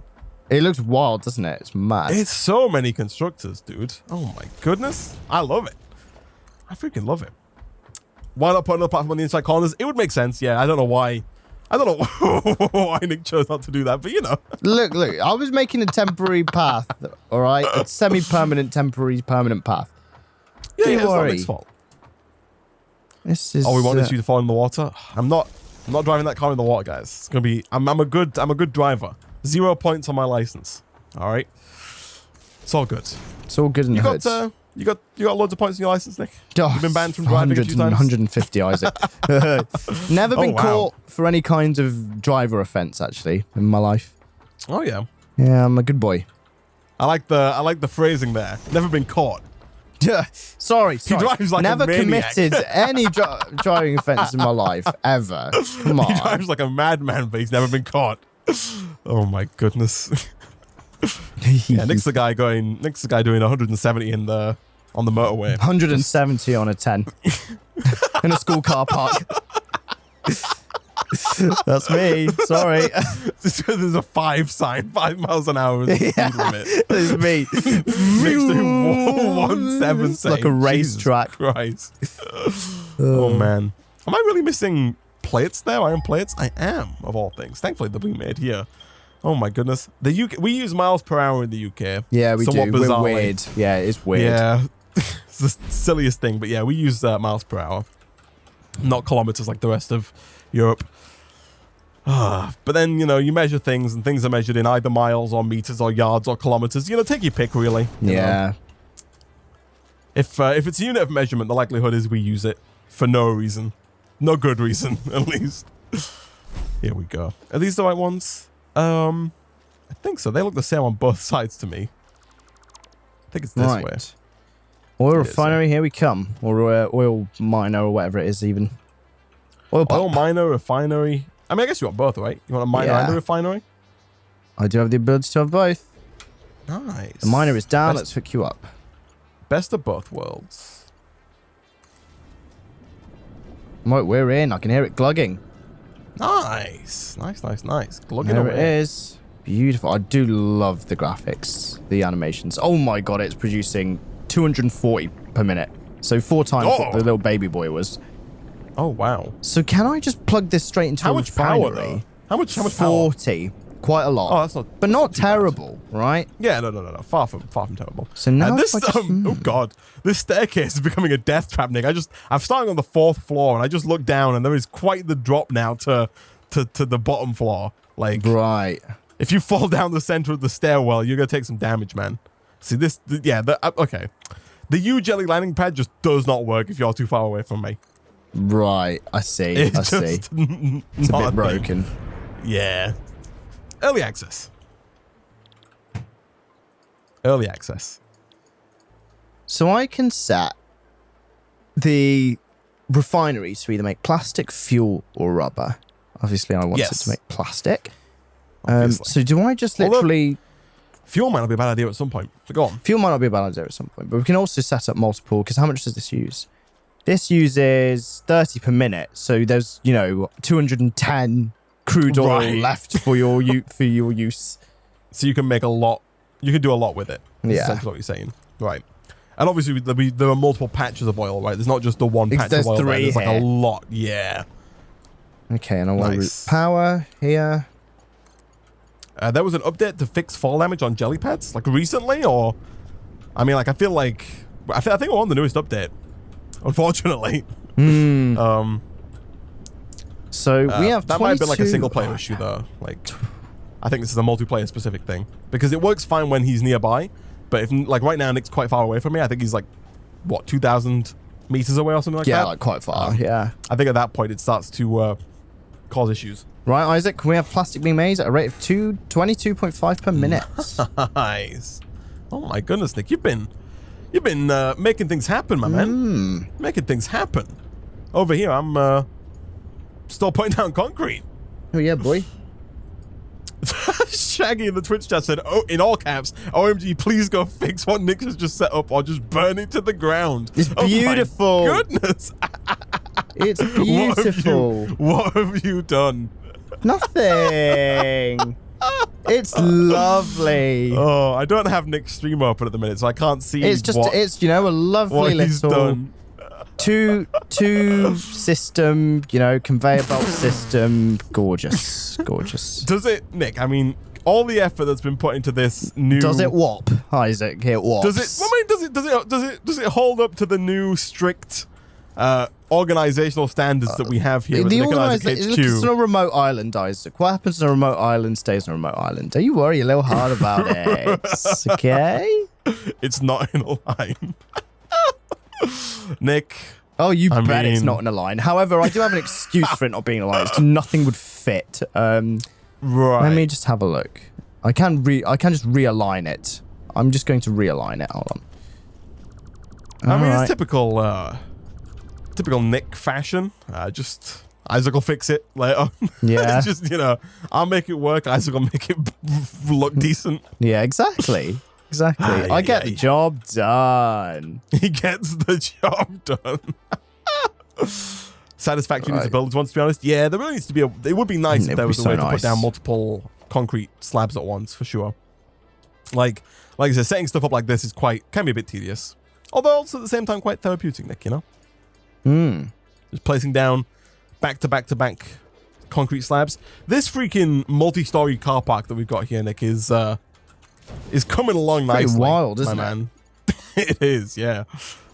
It looks wild, doesn't it? It's mad. It's so many constructors, dude. Oh, my goodness. I love it. I freaking love it. Why not put another platform on the inside corners? It would make sense, yeah. I don't know why. I don't know why Nick chose not to do that, but you know. Look. I was making a temporary path, all right? A semi-permanent, permanent path. Yeah, it's not Nick's fault. This is... Oh, we wanted you to fall in the water? I'm not driving that car in the water, guys. It's going to be... I'm a good driver. 0 points on my license. All right? It's all good. It's all good in the hood. You got loads of points on your license, Nick? You've been banned from driving a few times? 150, Isaac. Never been caught for any kind of driver offence, actually, in my life. Oh, yeah. Yeah, I'm a good boy. I like the phrasing there. Never been caught. Sorry. He drives like Never a maniac. committed any driving offence in my life, ever. Come on. He drives like a madman, but he's never been caught. Oh, my goodness. Yeah, Nick's the guy doing 170 on the motorway. 170 on a 10 in a school car park. That's me. Sorry. There's a 5 sign, 5 miles an hour is the speed limit. It's me. Nick's doing 170. It's like a racetrack. Christ. Oh man, am I really missing plates there? Iron plates? I am, of all things. Thankfully, they're being made here. Oh my goodness. The UK, we use miles per hour in the UK. Yeah, we do. Bizarrely. We're weird. Yeah, it's weird. Yeah. It's the silliest thing, but yeah, we use miles per hour. Not kilometers like the rest of Europe. But then, you know, you measure things and things are measured in either miles or meters or yards or kilometers. You know, take your pick, really. You know. If it's a unit of measurement, the likelihood is we use it for no reason. No good reason, at least. Here we go. Are these the right ones? I think so. They look the same on both sides to me. I think it's this way. Oil refinery, here we come. Or oil miner or whatever it is even. Oil miner, refinery. I mean, I guess you want both, right? You want a miner and a refinery? I do have the ability to have both. Nice. The miner is down. Let's hook you up. Best of both worlds. Right, we're in. I can hear it glugging. Nice. Glugging There away. it is. beautiful. I do love the graphics, the animations. Oh my god, it's producing 240 per minute. So 4 times what the little baby boy was. Oh, wow. So can I just plug this straight into a refinery? Power, though? How much 40. Power? Quite a lot. Oh, that's not... But not terrible, right? Yeah, no. Far from terrible. So now this, oh god, this staircase is becoming a death trap, Nick. I'm starting on the 4th floor, and I just look down, and there is quite the drop now to the bottom floor. Like, right. If you fall down the center of the stairwell, you're gonna take some damage, man. See this? Okay. The U-jelly landing pad just does not work if you're too far away from me. Right. I see. I see. It's a bit broken. Yeah. Early access. Early access. So I can set the refinery to either make plastic, fuel, or rubber. Obviously, I want it to make plastic. So do I just literally... Fuel might not be a bad idea at some point. So go on. Fuel might not be a bad idea at some point, but we can also set up multiple, because how much does this use? This uses 30 per minute. So there's, 210 crude oil left for your use. So you can make a lot. You can do a lot with it. Yeah. That's what you're saying. Right. And obviously there are multiple patches of oil, right? There's not just the one patch of oil. There's like a lot. Yeah. Okay, and I want root power here. There was an update to fix fall damage on jelly pads, like recently, or... I mean, like, I feel like... I think we're on the newest update, unfortunately. So we have that might have been like a single player issue though. Like, I think this is a multiplayer specific thing because it works fine when he's nearby, but if like right now Nick's quite far away from me, I think he's like what 2,000 meters away or something like that. Yeah, like quite far. Yeah. I think at that point it starts to cause issues. Right, Isaac. Can we have plastic being made at a rate of 22.5 per minute? Nice. Oh my goodness, Nick, you've been making things happen, my man. Making things happen. Over here, I'm still putting down concrete. Oh yeah, boy. Shaggy in the Twitch chat said, "Oh, in all caps, OMG, please go fix what Nick has just set up, or just burn it to the ground." It's beautiful. Oh my goodness. It's beautiful. What have you done? Nothing. It's lovely. Oh, I don't have Nick's stream open at the minute, so I can't see. It's just, a lovely little two system, conveyor belt system. Gorgeous. Does it, Nick? I mean, all the effort that's been put into this new. Does it whop, Isaac? It whops. Does it? I mean, does it hold up to the new strict organizational standards that we have here at the HQ? It's on a remote island, Isaac. What happens on a remote island stays on a remote island. Don't you worry a little hard about it. Okay? It's not in a line. Nick. Oh, you bet it's not in a line. However, I do have an excuse for it not being in a line. Nothing would fit. Right. Let me just have a look. I can just realign it. I'm just going to realign it. Hold on. I mean, it's typical Nick fashion. Just Isaac will fix it later. Yeah. Just, I'll make it work. Isaac will make it look decent. Yeah, exactly. Exactly. I get the job done. He gets the job done. Satisfactory needs to build once, to be honest. Yeah, there really needs to be it would be nice if there was a way to put down multiple concrete slabs at once, for sure. Like I said, setting stuff up like this can be a bit tedious. Although also at the same time quite therapeutic, Nick, Just placing down back to back concrete slabs. This freaking multi-story car park that we've got here, Nick, is coming along nicely. Pretty wild, isn't it? Man. It is, yeah.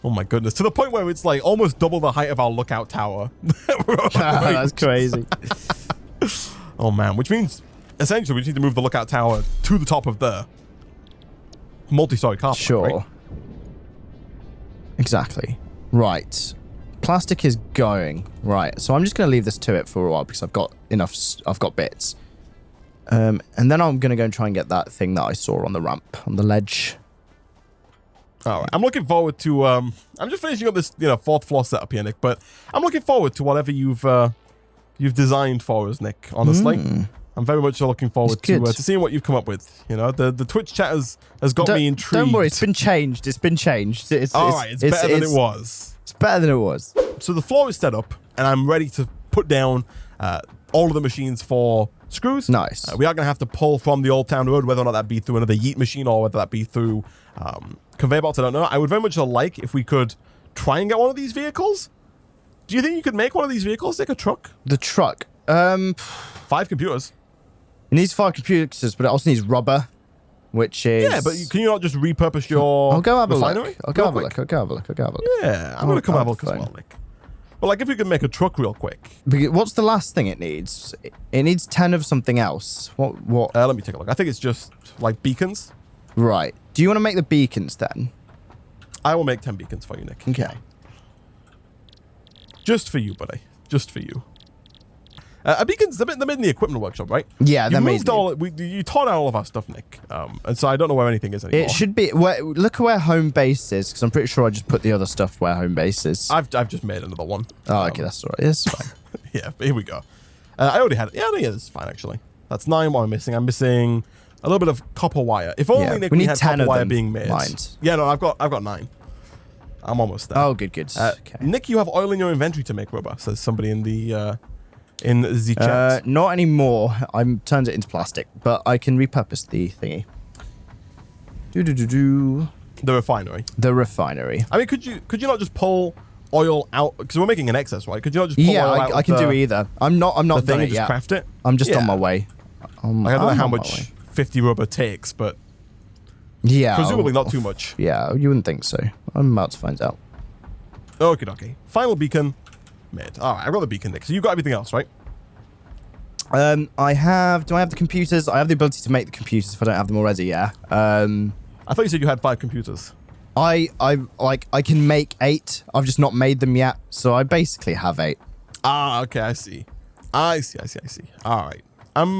Oh my goodness. To the point where it's like almost double the height of our lookout tower. That's crazy. Oh man, which means essentially we just need to move the lookout tower to the top of the multi-story car park. Sure. Right? Exactly. Right. Plastic is going. Right. So I'm just going to leave this to it for a while because I've got bits. And then I'm going to go and try and get that thing that I saw on the ramp, on the ledge. All right. I'm looking forward to, I'm just finishing up this, 4th floor setup here, Nick, but I'm looking forward to whatever you've designed for us, Nick, honestly. I'm very much looking forward to seeing what you've come up with. The Twitch chat has got me intrigued. Don't worry, it's been changed. It's all right, it's better than it was. It's better than it was. So the floor is set up, and I'm ready to put down all of the machines for screws. Nice. We are going to have to pull from the Old Town Road, whether or not that be through another yeet machine or whether that be through conveyor belts. I don't know. I would very much like if we could try and get one of these vehicles. Do you think you could make one of these vehicles like a truck? The truck. 5 computers. It needs 5 computers, but it also needs rubber, which is... Yeah, but can you not just repurpose your I'll go have a refinery? look. I'll go have a look. I'll go have a look. I'll go have a look. Yeah, I'm going to come have a look as well, Nick. But like, if we could make a truck real quick. What's the last thing it needs? It needs 10 of something else. What? Let me take a look. I think it's just like beacons. Right. Do you want to make the beacons then? I will make 10 beacons for you, Nick. Okay. Just for you, buddy. Just for you. Beacons, they're made in the equipment workshop, right? Yeah, they're made. You tore down all of our stuff, Nick. And so I don't know where anything is anymore. It should be... look at where home base is, because I'm pretty sure I just put the other stuff where home base is. I've just made another one. Oh, okay, that's all right. It's fine. Yeah, here we go. I already had it. Yeah, this is fine, actually. That's 9 what I'm missing. I'm missing a little bit of copper wire. If only, Nick, we had 10 copper wire being made. Mined. Yeah, no, I've got 9. I'm almost there. Oh, good. Okay. Nick, you have oil in your inventory to make rubber, says somebody in the chat. Not anymore. I'm turned it into plastic, but I can repurpose the thingy. The refinery. The refinery. I mean, could you not just pull oil out? Because we're making an excess, right? Could you not just pull oil out? I can do either. I'm not done it yet. Craft it. I'm just on my way. I don't know how much 50 rubber takes, but yeah, presumably not too much. Yeah, you wouldn't think so. I'm about to find out. Okay. Final beacon made. All right, I've got the beacon, Nick. So you got everything else, right? I have. Do I have the computers? I have the ability to make the computers if I don't have them already. Yeah. I thought you said you had 5 computers. I can make 8. I've just not made them yet, so I basically have 8. Ah, okay. I see. All right. I'm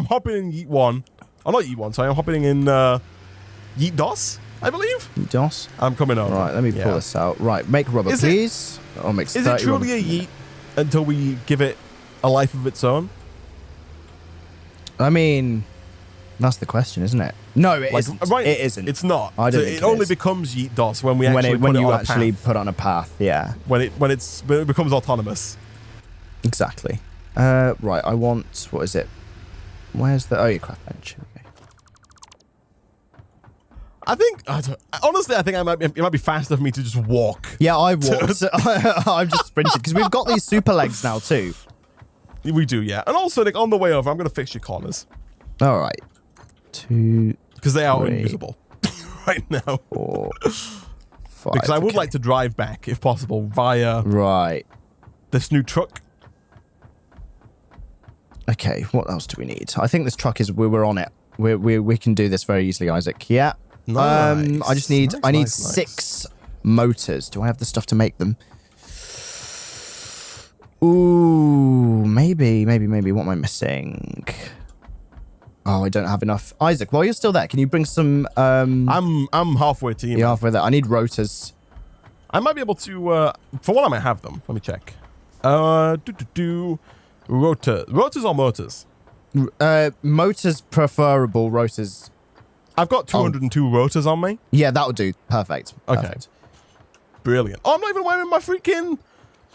hopping in Yeet 1. Oh, not Yeet 1. Sorry, I'm hopping in Yeet DOS, I believe. Yeet DOS. I'm coming over. Right. Let me pull this out. Right. Make rubber, please. I'll make 30 Is it truly rubber. a Yeet until we give it a life of its own? I mean, that's the question, isn't it? No, it isn't. Right, it isn't. It's not. I don't think it only becomes Yeet DOS when we actually when put you it on actually a path. put it on a path. Yeah. When it becomes autonomous. Exactly. Right. I want. What is it? Where's the? Oh, your craft bench. Okay. Honestly, I think it might be faster for me to just walk. Yeah, I walked. I've just sprinted because we've got these super legs now too. We do, yeah. And also, Nick, on the way over, I'm going to fix your corners. All right. 2, because they are 3, unusable right now. 4, 5. Because I would like to drive back, if possible, via this new truck. Okay, what else do we need? I think this truck is. We're on it. We can do this very easily, Isaac. Yeah. Nice. I just need. I need Nice. 6 motors. Do I have the stuff to make them? Ooh, maybe. What am I missing? Oh, I don't have enough. Isaac, while you're still there, can you bring some? I'm halfway to you. You're halfway there. I need rotors. I might be able to. For one, I might have them. Let me check. Rotors or motors? Motors preferable. Rotors. I've got 202 rotors on me. Yeah, that'll do. Perfect. Okay. Perfect. Brilliant. Oh, I'm not even wearing my freaking.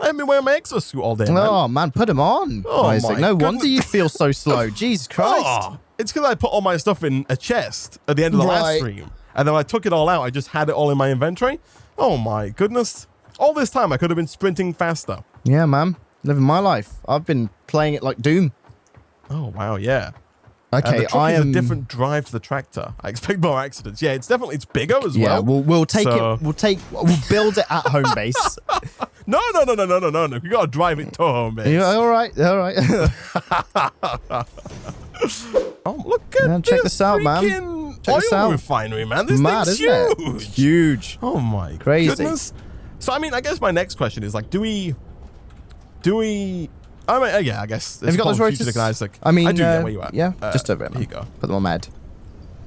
I haven't been wearing my exosuit all day, man. Oh man, put them on, Oh, Isaac. my No goodness. wonder you feel so slow. Jesus Christ. Oh, it's because I put all my stuff in a chest at the end of the last stream. And then when I took it all out, I just had it all in my inventory. Oh my goodness. All this time, I could have been sprinting faster. Yeah, man. Living my life. I've been playing it like Doom. Oh, wow, yeah. Okay, the truck is a different drive to the tractor. I expect more accidents. Yeah, it's bigger as well. Yeah, we'll take So- it. We'll build it at home base. No. You gotta drive it to home, man. Yeah, all right. Oh, look at Man, check this out, man. freaking Check this oil out. refinery, man. This Mad, thing's isn't huge. it? Huge. Oh my Crazy. goodness. So I mean, I guess my next question is like, do we? I mean, yeah, I guess. Have you got those rotors? Isaac. I mean, I do. Yeah, where you at? Yeah, just over it, man. Here you go. Put them on med.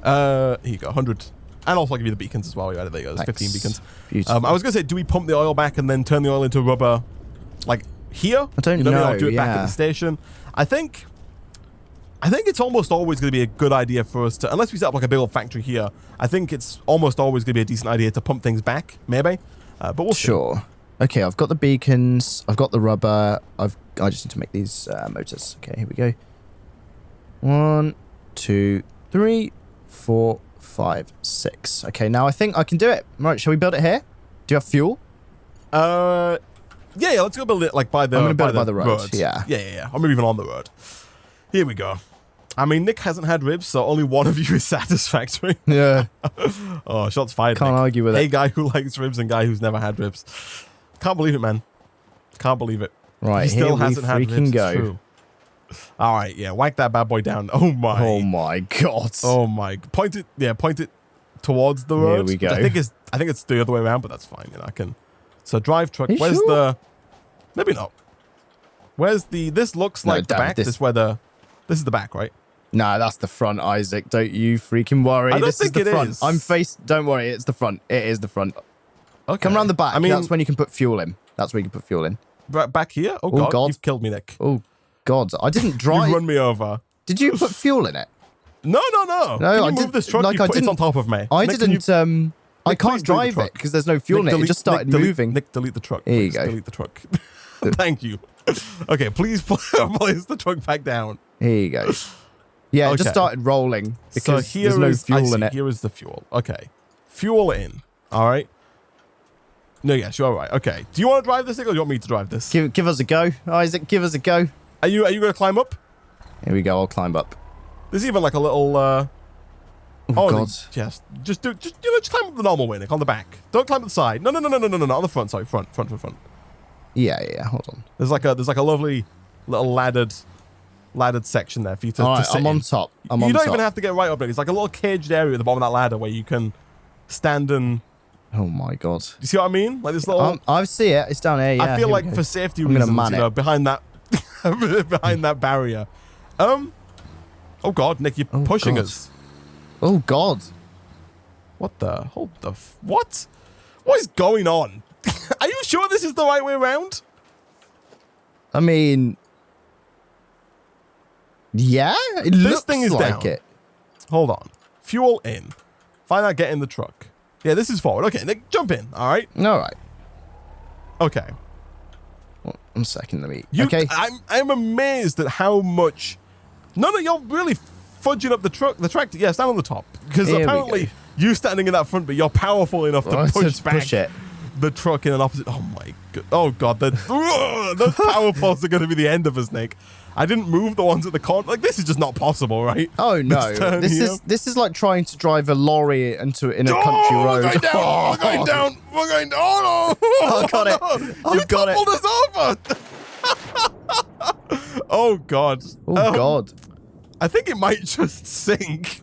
Here you go. 100. And also I'll give you the beacons as well. There you go. There's 15 beacons. Beautiful. I was gonna say, do we pump the oil back and then turn the oil into rubber, like here? I don't you know. know, I'll do it back at yeah. the station. I think it's almost always going to be a good idea for us to, unless we set up like a big old factory here. I think it's almost always going to be a decent idea to pump things back, maybe. But we'll see. Sure. Okay, I've got the beacons. I've got the rubber. I've I just need to make these motors. Okay, here we go. 1, 2, 3, 4, 5, 6. Okay, now I think I can do it. Right, shall we build it here? Do you have fuel? Yeah, let's go build it like by the. I'm gonna build it by the road. Yeah. Or maybe even on the road. Here we go. I mean, Nick hasn't had ribs, so only one of you is satisfactory. Yeah. Oh, shots fired. Can't Nick. argue with it. Hey, guy who likes ribs and guy who's never had ribs. Can't believe it, man. Can't believe it. Right, he still here hasn't we had freaking ribs. go. True. All right, yeah, whack that bad boy down. Oh my. Oh my god. Oh my. Point it towards the road. Here we go. I think it's the other way around, but that's fine. You know, I can. So drive truck. Are you Where's sure? the? Maybe not. Where's the? This looks like the damn, back. This is where the. This is the back, right? Nah, that's the front, Isaac. Don't you freaking worry. I don't this think is the it front. is. I'm faced. Don't worry, it's the front. It is the front. Okay. Come around the back. I mean, That's when you can put fuel in. That's where you can put fuel in. back here. Oh Oh, god, God. you've killed me, Nick. Oh god, I didn't drive. You run me over. Did you put fuel in it? No. No, Can you I move didn't- this truck? like, You I put it didn't- on top of me. I Nick, can didn't. I Nick, please can't delete the drive it truck. because there's no fuel Nick, in it. It just started moving. Nick, delete the truck. Here you Please go. Delete the truck. Thank you. Okay, please place the truck back down. Here you go. Yeah, it just Okay. started rolling because So here there's no is- I fuel see, in it. Here is the fuel. Okay, fuel in. All right. No, yes, you're all right. Okay. Do you want to drive this thing, or do you want me to drive this? Give us a go, Isaac. Give us a go. Are you going to climb up? Here we go. I'll climb up. There's even like a little. Oh, god. Yes. Just climb up the normal way, Nick, on the back. Don't climb up the side. No, on the front. Sorry, front. Yeah. Hold on. There's like a lovely little laddered section there for you to, All to right, sit I'm on in. top. You don't even have to get right up there. It's like a little caged area at the bottom of that ladder where you can stand and. Oh my god. You see what I mean? Like this little. I see it. It's down here. Yeah. I feel here we like go. for safety I'm gonna reasons, man you know, it. behind that barrier. Oh god, Nick, you're Oh, pushing God. us. Oh god. What the? What? What is going on? Are you sure this is the right way around? I mean, yeah, it looks thing is like down. it. Hold on. Fuel in. Find out, get in the truck. Yeah, this is forward. Okay, Nick, jump in. All right. All right. Okay. One second, let me. You, Okay. I'm amazed at how much. No, you're really fudging up the truck. The tractor. Yeah, stand on the top because Here we apparently go. you standing in that front, but you're powerful enough to Oh, push back push it. the truck in an opposite. Oh my god. Oh god. Those power poles are going to be the end of us, Nick. I didn't move the ones at the corner. Like this is just not possible, right? Oh no, turn this is like trying to drive a lorry in a country Oh, road. We're going down. Oh, We're going down. We're going down. Oh no! I got it. No. I've got it. You toppled us over. Oh god. Oh god. I think it might just sink.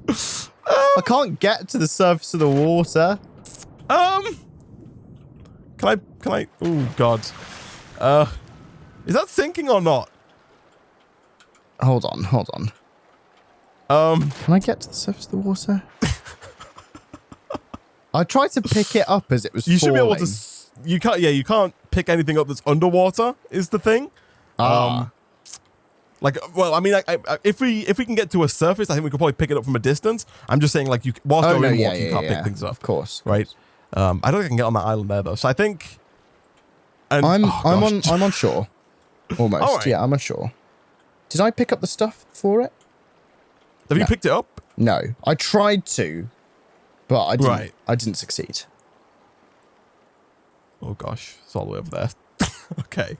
I can't get to the surface of the water. Can I? Oh god. Is that sinking or not? Hold on. Can I get to the surface of the water? I tried to pick it up as it was You should be able falling. to. You can't. Yeah, you can't pick anything up that's underwater. Is the thing. Like, well, I mean, if we can get to a surface, I think we could probably pick it up from a distance. I'm just saying, like, whilst you're in water, you can't pick things up. Of course. Right? I don't think I can get on that island there though. So I think. And, I'm gosh. on shore. Almost. All right. Yeah, I'm on shore. Did I pick up the stuff for it? Have you No. picked it up? No. I tried to, but I didn't. Right. I didn't succeed. Oh gosh, it's all the way over there. Okay.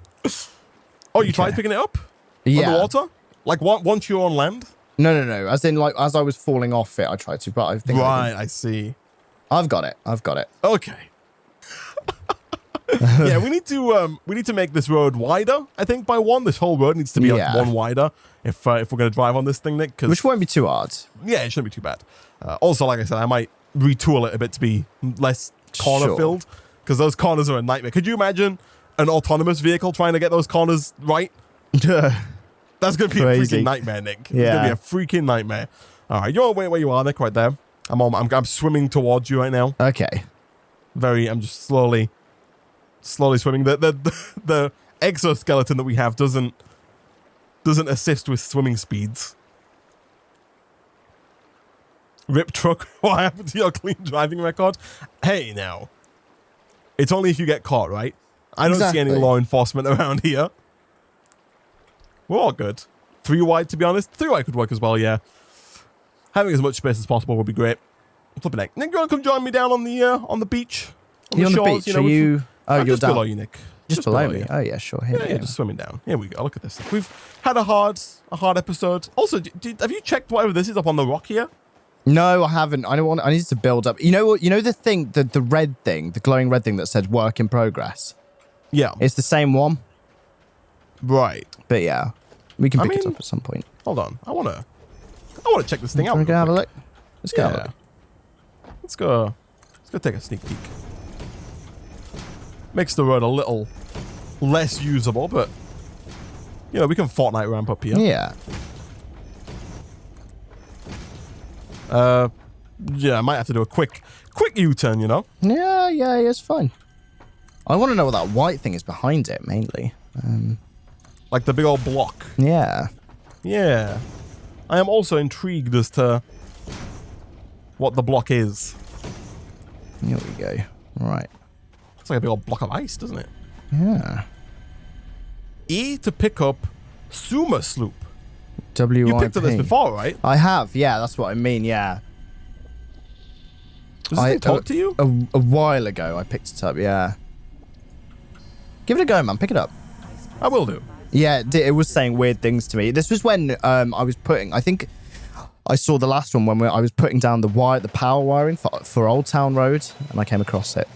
Oh, you tried picking it up? Yeah. Underwater? Like once you're on land? No. As in, like, as I was falling off it, I tried to, but I think Right, I see. I've got it. Okay. Yeah, we need to make this road wider. I think by one, this whole road needs to be like Yeah. one wider if we're gonna drive on this thing, Nick. Because Which won't be too hard. yeah, it shouldn't be too bad. Also, like I said, I might retool it a bit to be less corner Sure. filled because those corners are a nightmare. Could you imagine an autonomous vehicle trying to get those corners right? That's gonna be a Crazy. freaking nightmare, Nick. It's Yeah. gonna be a freaking nightmare. All right, you're where you are, Nick, right there. I'm swimming towards you right now. I'm just slowly swimming. The exoskeleton that we have doesn't assist with swimming speeds. Rip truck. What happened to your clean driving record? Hey, now. It's only if you get caught, right? I don't see any law enforcement around here. We're all good. 3 wide, to be honest. 3 wide could work as well, yeah. Having as much space as possible would be great. Flipping heck. Nick, you want to come join me down on the beach? You're on the beach? Are you... Oh, you're just down. below you, Nick. Just below me? You. Oh, yeah, sure. Here yeah, just swimming down. Here we go. Look at this. We've had a hard episode. Also, have you checked whatever this is up on the rock here? No, I haven't. I need to build up. You know what? You know the thing, the red thing, the glowing red thing that said work in progress? Yeah. It's the same one. Right. But yeah, we can pick it up at some point. Hold on. I want to check this thing out. Can we go have a look? Let's go have a look. Let's go take a sneak peek. Makes the road a little less usable, but you know, we can Fortnite ramp up here. Yeah. Yeah, I might have to do a quick U-turn, you know? Yeah, it's fine. I want to know what that white thing is behind it, mainly. Like the big old block. Yeah. Yeah. I am also intrigued as to what the block is. Here we go. Right. It's like a big old block of ice, doesn't it? Yeah. E to pick up Suma Sloop. W-I-P. You picked up this before, right? I have, yeah, that's what I mean, yeah. Does this thing talk to you? A while ago, I picked it up, yeah. Give it a go, man. Pick it up. I will do. Yeah, it was saying weird things to me. This was when I was putting... I think I saw the last one when I was putting down the power wiring for Old Town Road, and I came across it.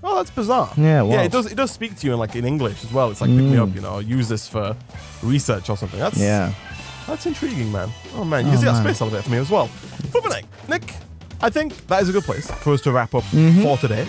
Oh, that's bizarre. Yeah, well. Yeah, it does speak to you in English as well. It's like, pick me up, you know, use this for research or something. That's intriguing, man. Oh, man. You can see that space elevator for me as well. Flipping heck. Nick, I think that is a good place for us to wrap up for today.